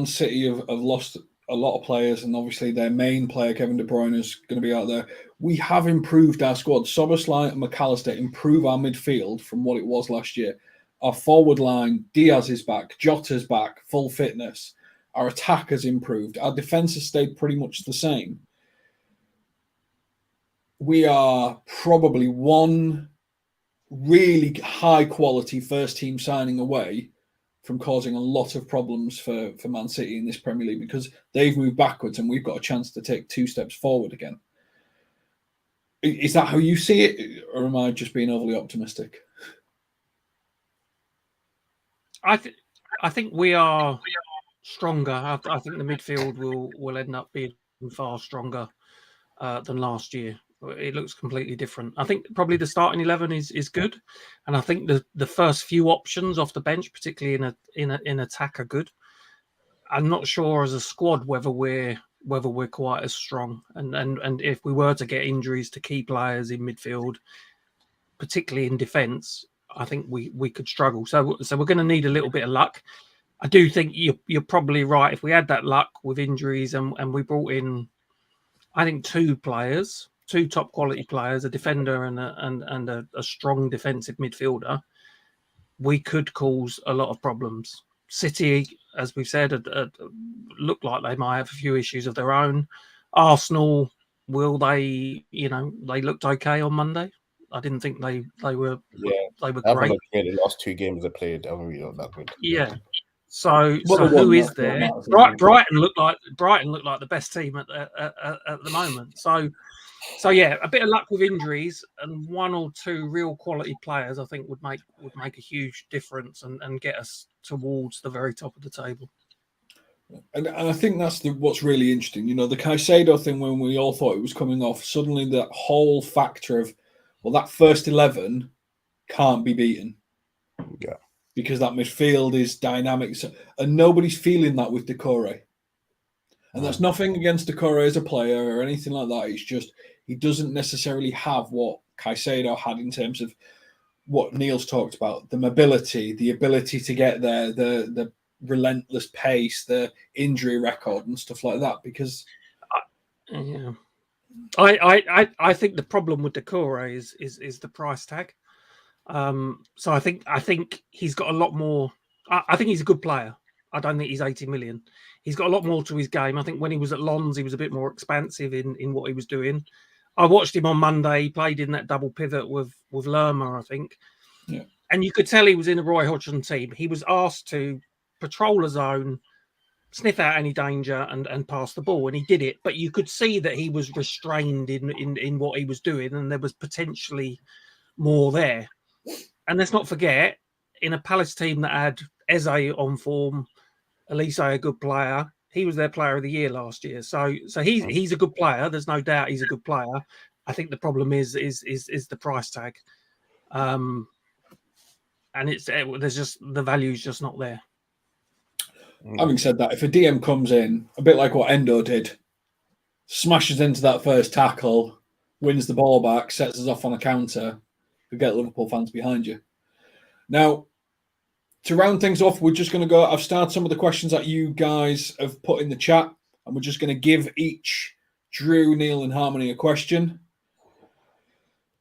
City have lost a lot of players, and obviously their main player, Kevin De Bruyne, is going to be out there. We have improved our squad. Szoboszlai and McAllister improve our midfield from what it was last year. Our forward line, Diaz is back, Jota's back, full fitness. Our attack has improved. Our defence has stayed pretty much the same. We are probably one really high-quality first-team signing away from causing a lot of problems for Man City in this Premier League, because they've moved backwards and we've got a chance to take 2 steps forward again. Is that how you see it, or am I just being overly optimistic? I think we are stronger. I think the midfield will end up being far stronger than last year. It looks completely different. I think probably the starting 11 is good, and I think the first few options off the bench, particularly in attack, are good. I'm not sure as a squad whether we're quite as strong, and if we were to get injuries to key players in midfield, particularly in defence, I think we could struggle. So we're going to need a little bit of luck. I do think you're probably right. If we had that luck with injuries and we brought in, I think, 2 top quality players, a defender and a strong defensive midfielder, we could cause a lot of problems. City, as we've said, look like they might have a few issues of their own. Arsenal, will they? You know, they looked okay on Monday. I didn't think they were. Yeah, they were great. The last 2 games they played, they haven't really looked that good. Yeah. So who is there? Brighton looked like the best team at the moment. So yeah, a bit of luck with injuries and 1 or 2 real quality players, I think would make a huge difference and get us towards the very top of the table. And I think that's what's really interesting. You know, the Caicedo thing, when we all thought it was coming off, suddenly that whole factor of, well, that first 11 can't be beaten. Yeah. Because that midfield is dynamic. And nobody's feeling that with Doucoure. And that's nothing against Doucoure as a player or anything like that. It's just he doesn't necessarily have what Caicedo had in terms of what Neil's talked about, the mobility, the ability to get there, the relentless pace, the injury record and stuff like that. Because yeah, I think the problem with Doucoure is the price tag. So I think he's got a lot more. I think he's a good player. I don't think he's 80 million. He's got a lot more to his game. I think when he was at Lens, he was a bit more expansive in what he was doing. I watched him on Monday. He played in that double pivot with Lerma, I think. Yeah. And you could tell he was in a Roy Hodgson team. He was asked to patrol a zone, sniff out any danger and pass the ball, and he did it. But you could see that he was restrained in what he was doing, and there was potentially more there. And let's not forget, in a Palace team that had Eze on form, Elise a good player, he was their player of the year last year. So he's a good player. There's no doubt he's a good player. I think the problem is the price tag, and there's just the value's just not there. Having said that, if a DM comes in, a bit like what Endo did, smashes into that first tackle, wins the ball back, sets us off on a counter, you get Liverpool fans behind you. Now, to round things off, we're just going to go. I've started some of the questions that you guys have put in the chat, and we're just going to give each Drew, Neil, and Harmony a question.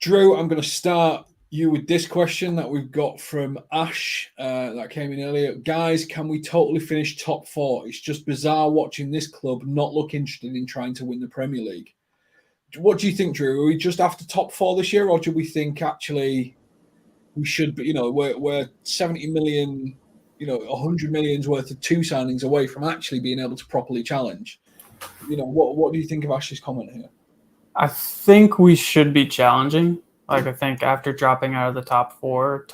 Drew, I'm going to start you with this question that we've got from Ash that came in earlier. Guys, can we totally finish top 4? It's just bizarre watching this club not look interested in trying to win the Premier League. What do you think, Drew? Are we just after top 4 this year, or do we think actually we should be, we're 70 million, 100 million's worth of 2 signings away from actually being able to properly challenge? What do you think of Ash's comment here? I think we should be challenging. Like, I think after dropping out of the top 4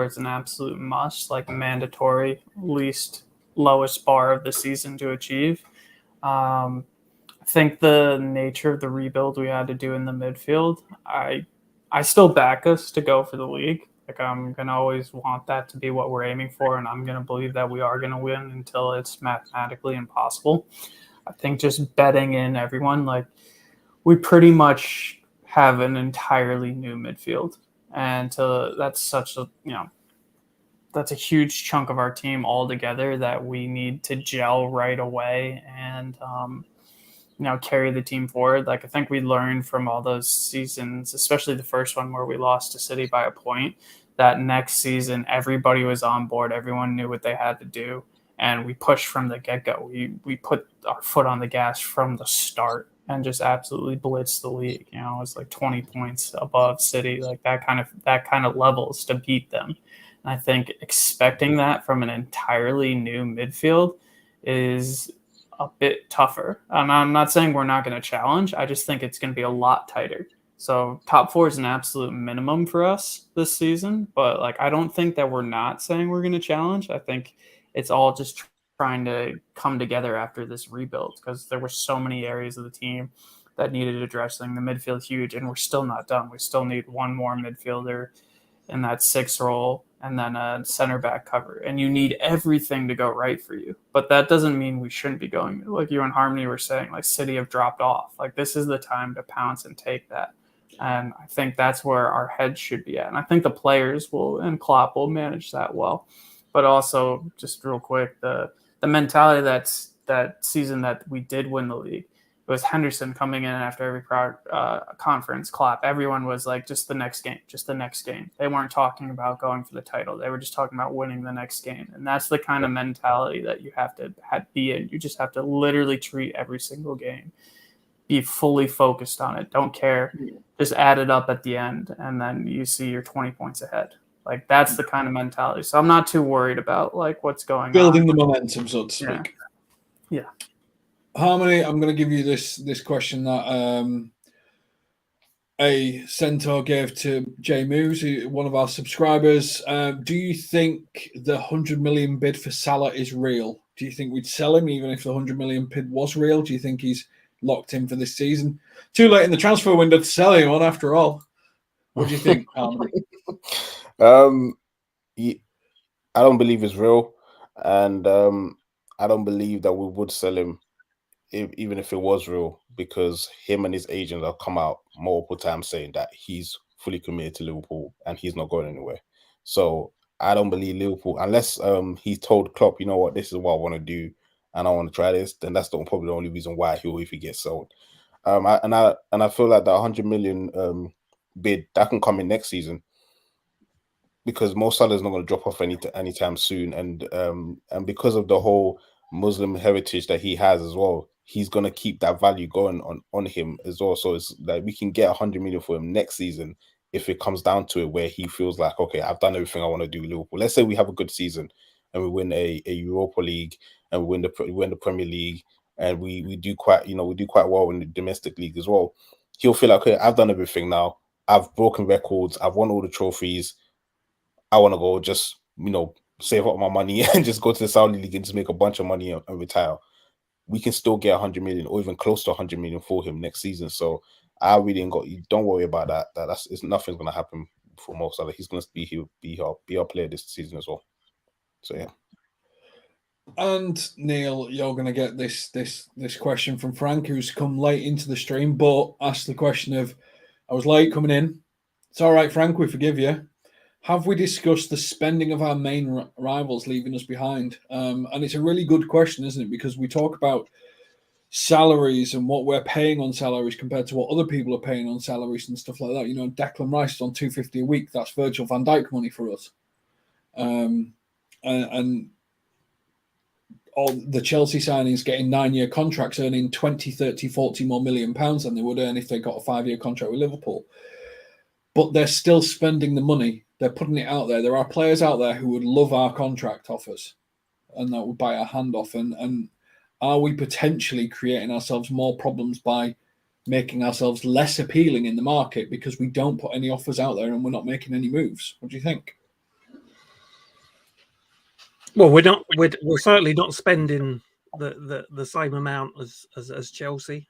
is an absolute must, like mandatory, least lowest bar of the season to achieve. I think the nature of the rebuild we had to do in the midfield, I still back us to go for the league. Like, I'm going to always want that to be what we're aiming for, and I'm going to believe that we are going to win until it's mathematically impossible. I think just betting in everyone, like, we pretty much have an entirely new midfield, and that's a huge chunk of our team altogether that we need to gel right away and carry the team forward. Like, I think we learned from all those seasons, especially the first one where we lost to City by a point, that next season everybody was on board, everyone knew what they had to do, and we pushed from the get-go. We put our foot on the gas from the start and just absolutely blitzed the league. It was like 20 points above City, like that kind of levels to beat them. And I think expecting that from an entirely new midfield is a bit tougher. And I'm not saying we're not going to challenge. I just think it's going to be a lot tighter. So top 4 is an absolute minimum for us this season. But like, I don't think that we're not saying we're going to challenge. I think it's all just trying to come together after this rebuild, because there were so many areas of the team that needed addressing. The midfield huge, and we're still not done. We still need one more midfielder in that 6 role, and then a center back cover. And you need everything to go right for you. But that doesn't mean we shouldn't be going, like you and Harmony were saying, like City have dropped off. Like, this is the time to pounce and take that. And I think that's where our heads should be at. And I think the players and Klopp will manage that well. But also, just real quick, the mentality that season that we did win the league, it was Henderson coming in after every conference, Klopp. Everyone was like, just the next game. They weren't talking about going for the title. They were just talking about winning the next game. And that's the kind of mentality that you have to be in. You just have to literally treat every single game, be fully focused on it. Don't care. Just add it up at the end, and then you see you're 20 points ahead. Like, that's the kind of mentality. So I'm not too worried about like what's going Building on. the momentum, so to speak. Yeah. Harmony, I'm going to give you this question that a centaur gave to Jay Moose, one of our subscribers. Do you think the 100 million bid for Salah is real? Do you think we'd sell him even if the 100 million bid was real? Do you think he's locked in for this season? Too late in the transfer window to sell anyone after all. What do you think, Harmony? I don't believe it's real, and I don't believe that we would sell him even if it was real, because him and his agent have come out multiple times saying that he's fully committed to Liverpool and he's not going anywhere. So I don't believe Liverpool, unless he told Klopp, you know what, this is what I want to do and I want to try this, then that's probably the only reason why he'll if he gets sold. I feel like that 100 million bid that can come in next season, because Mo Salah is not going to drop off anytime soon, and because of the whole Muslim heritage that he has as well, he's going to keep that value going on him as well. So it's like we can get 100 million for him next season if it comes down to it, where he feels like, okay, I've done everything I want to do with Liverpool. Let's say we have a good season and we win a Europa League and we win the Premier League, and we do quite well in the domestic league as well. He'll feel like, okay, I've done everything now. I've broken records. I've won all the trophies. I want to go just, save up my money and just go to the Saudi League and just make a bunch of money and retire. We can still get 100 million or even close to 100 million for him next season. So I really don't worry about that. Nothing's going to happen for Mo Salah. He's going to be our player this season as well. So yeah. And Neil, you're going to get this question from Frank, who's come late into the stream, but asked the question of, I was late coming in. It's all right, Frank, we forgive you. Have we discussed the spending of our main rivals leaving us behind? And it's a really good question, isn't it? Because we talk about salaries and what we're paying on salaries compared to what other people are paying on salaries and stuff like that. Declan Rice is on $250 a week. That's Virgil van Dijk money for us. And all the Chelsea signings getting 9-year contracts, earning 20, 30, 40 more million pounds than they would earn if they got a 5-year contract with Liverpool. But they're still spending the money. They're putting it out there. There are players out there who would love our contract offers and that would bite our hand off. And are we potentially creating ourselves more problems by making ourselves less appealing in the market because we don't put any offers out there and we're not making any moves? What do you think? Well, we're certainly not spending the same amount as Chelsea,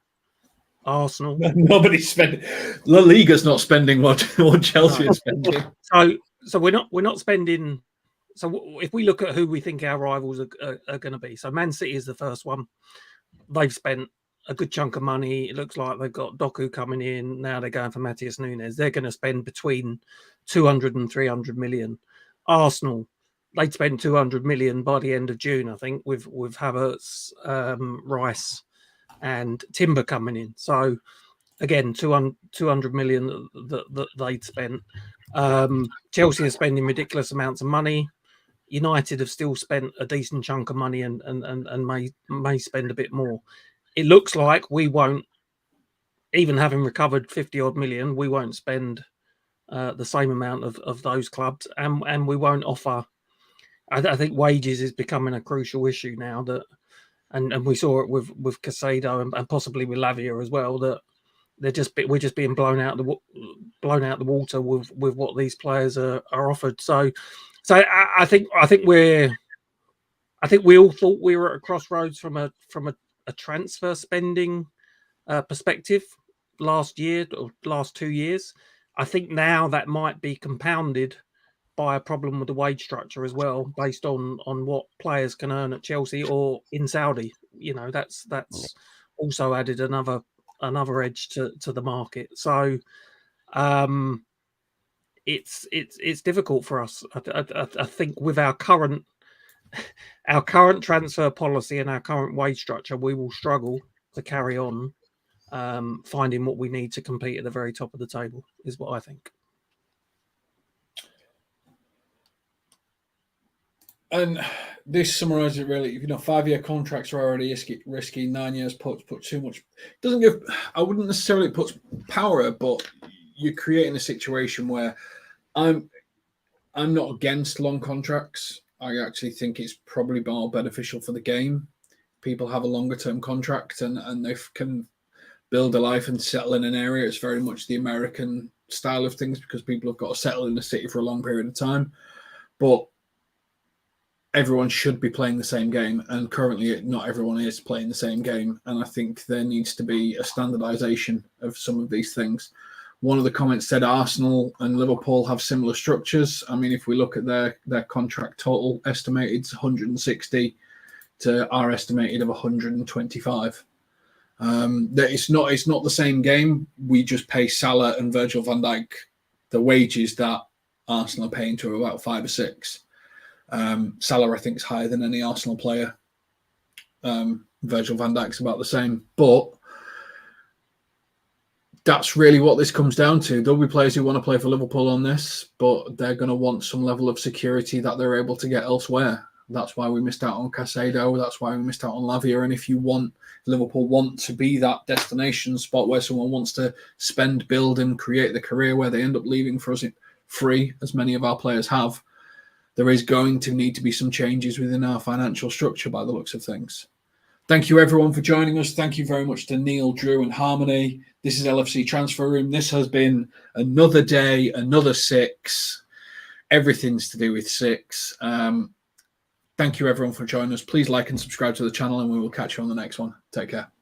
Arsenal. Nobody's spending. La Liga's not spending what Chelsea is spending. So we're not spending. So if we look at who we think our rivals are going to be, so Man City is the first one. They've spent a good chunk of money. It looks like they've got Doucoure coming in. Now they're going for Matheus Nunes. They're going to spend between 200 and 300 million. Arsenal, they'd spend 200 million by the end of June, I think, with Havertz, Rice, and Timber coming in. So again, 200 million that they'd spent. Chelsea are spending ridiculous amounts of money. United have still spent a decent chunk of money and may spend a bit more. It looks like we won't, even having recovered 50 odd million, we won't spend the same amount of those clubs, and we won't offer. I think wages is becoming a crucial issue now, that, and we saw it with Caicedo and possibly with Lavia as well, that we're just being blown out the water with what these players are offered. So I think we all thought we were at a crossroads from a transfer spending perspective last year or last 2 years. I think now that might be compounded by a problem with the wage structure as well, based on what players can earn at Chelsea or in Saudi. That's also added another edge to the market. So it's difficult for us. I think with our current transfer policy and our current wage structure, we will struggle to carry on finding what we need to compete at the very top of the table, is what I think. And this summarises it really. 5-year contracts are already risky. 9 years put too much. Doesn't give. I wouldn't necessarily put power, but you're creating a situation where I'm not against long contracts. I actually think it's probably more beneficial for the game. People have a longer term contract and they can build a life and settle in an area. It's very much the American style of things because people have got to settle in the city for a long period of time. But everyone should be playing the same game, and currently not everyone is playing the same game, and I think there needs to be a standardization of some of these things. One of the comments said Arsenal and Liverpool have similar structures. I mean, if we look at their contract total estimated 160 to our estimated of 125. It's not the same game. We just pay Salah and Virgil van Dijk the wages that Arsenal are paying to about 5 or 6. Salah, I think, is higher than any Arsenal player. Virgil van Dijk's about the same. But that's really what this comes down to. There'll be players who want to play for Liverpool on this, but they're going to want some level of security that they're able to get elsewhere. That's why we missed out on Caicedo. That's why we missed out on Lavia. And if Liverpool want to be that destination spot where someone wants to spend, build, and create the career where they end up leaving for us free, as many of our players have, there is going to need to be some changes within our financial structure by the looks of things. Thank you, everyone, for joining us. Thank you very much to Neil, Drew, and Harmony. This is LFC Transfer Room. This has been another day, another 6. Everything's to do with 6. Thank you, everyone, for joining us. Please like and subscribe to the channel, and we will catch you on the next one. Take care.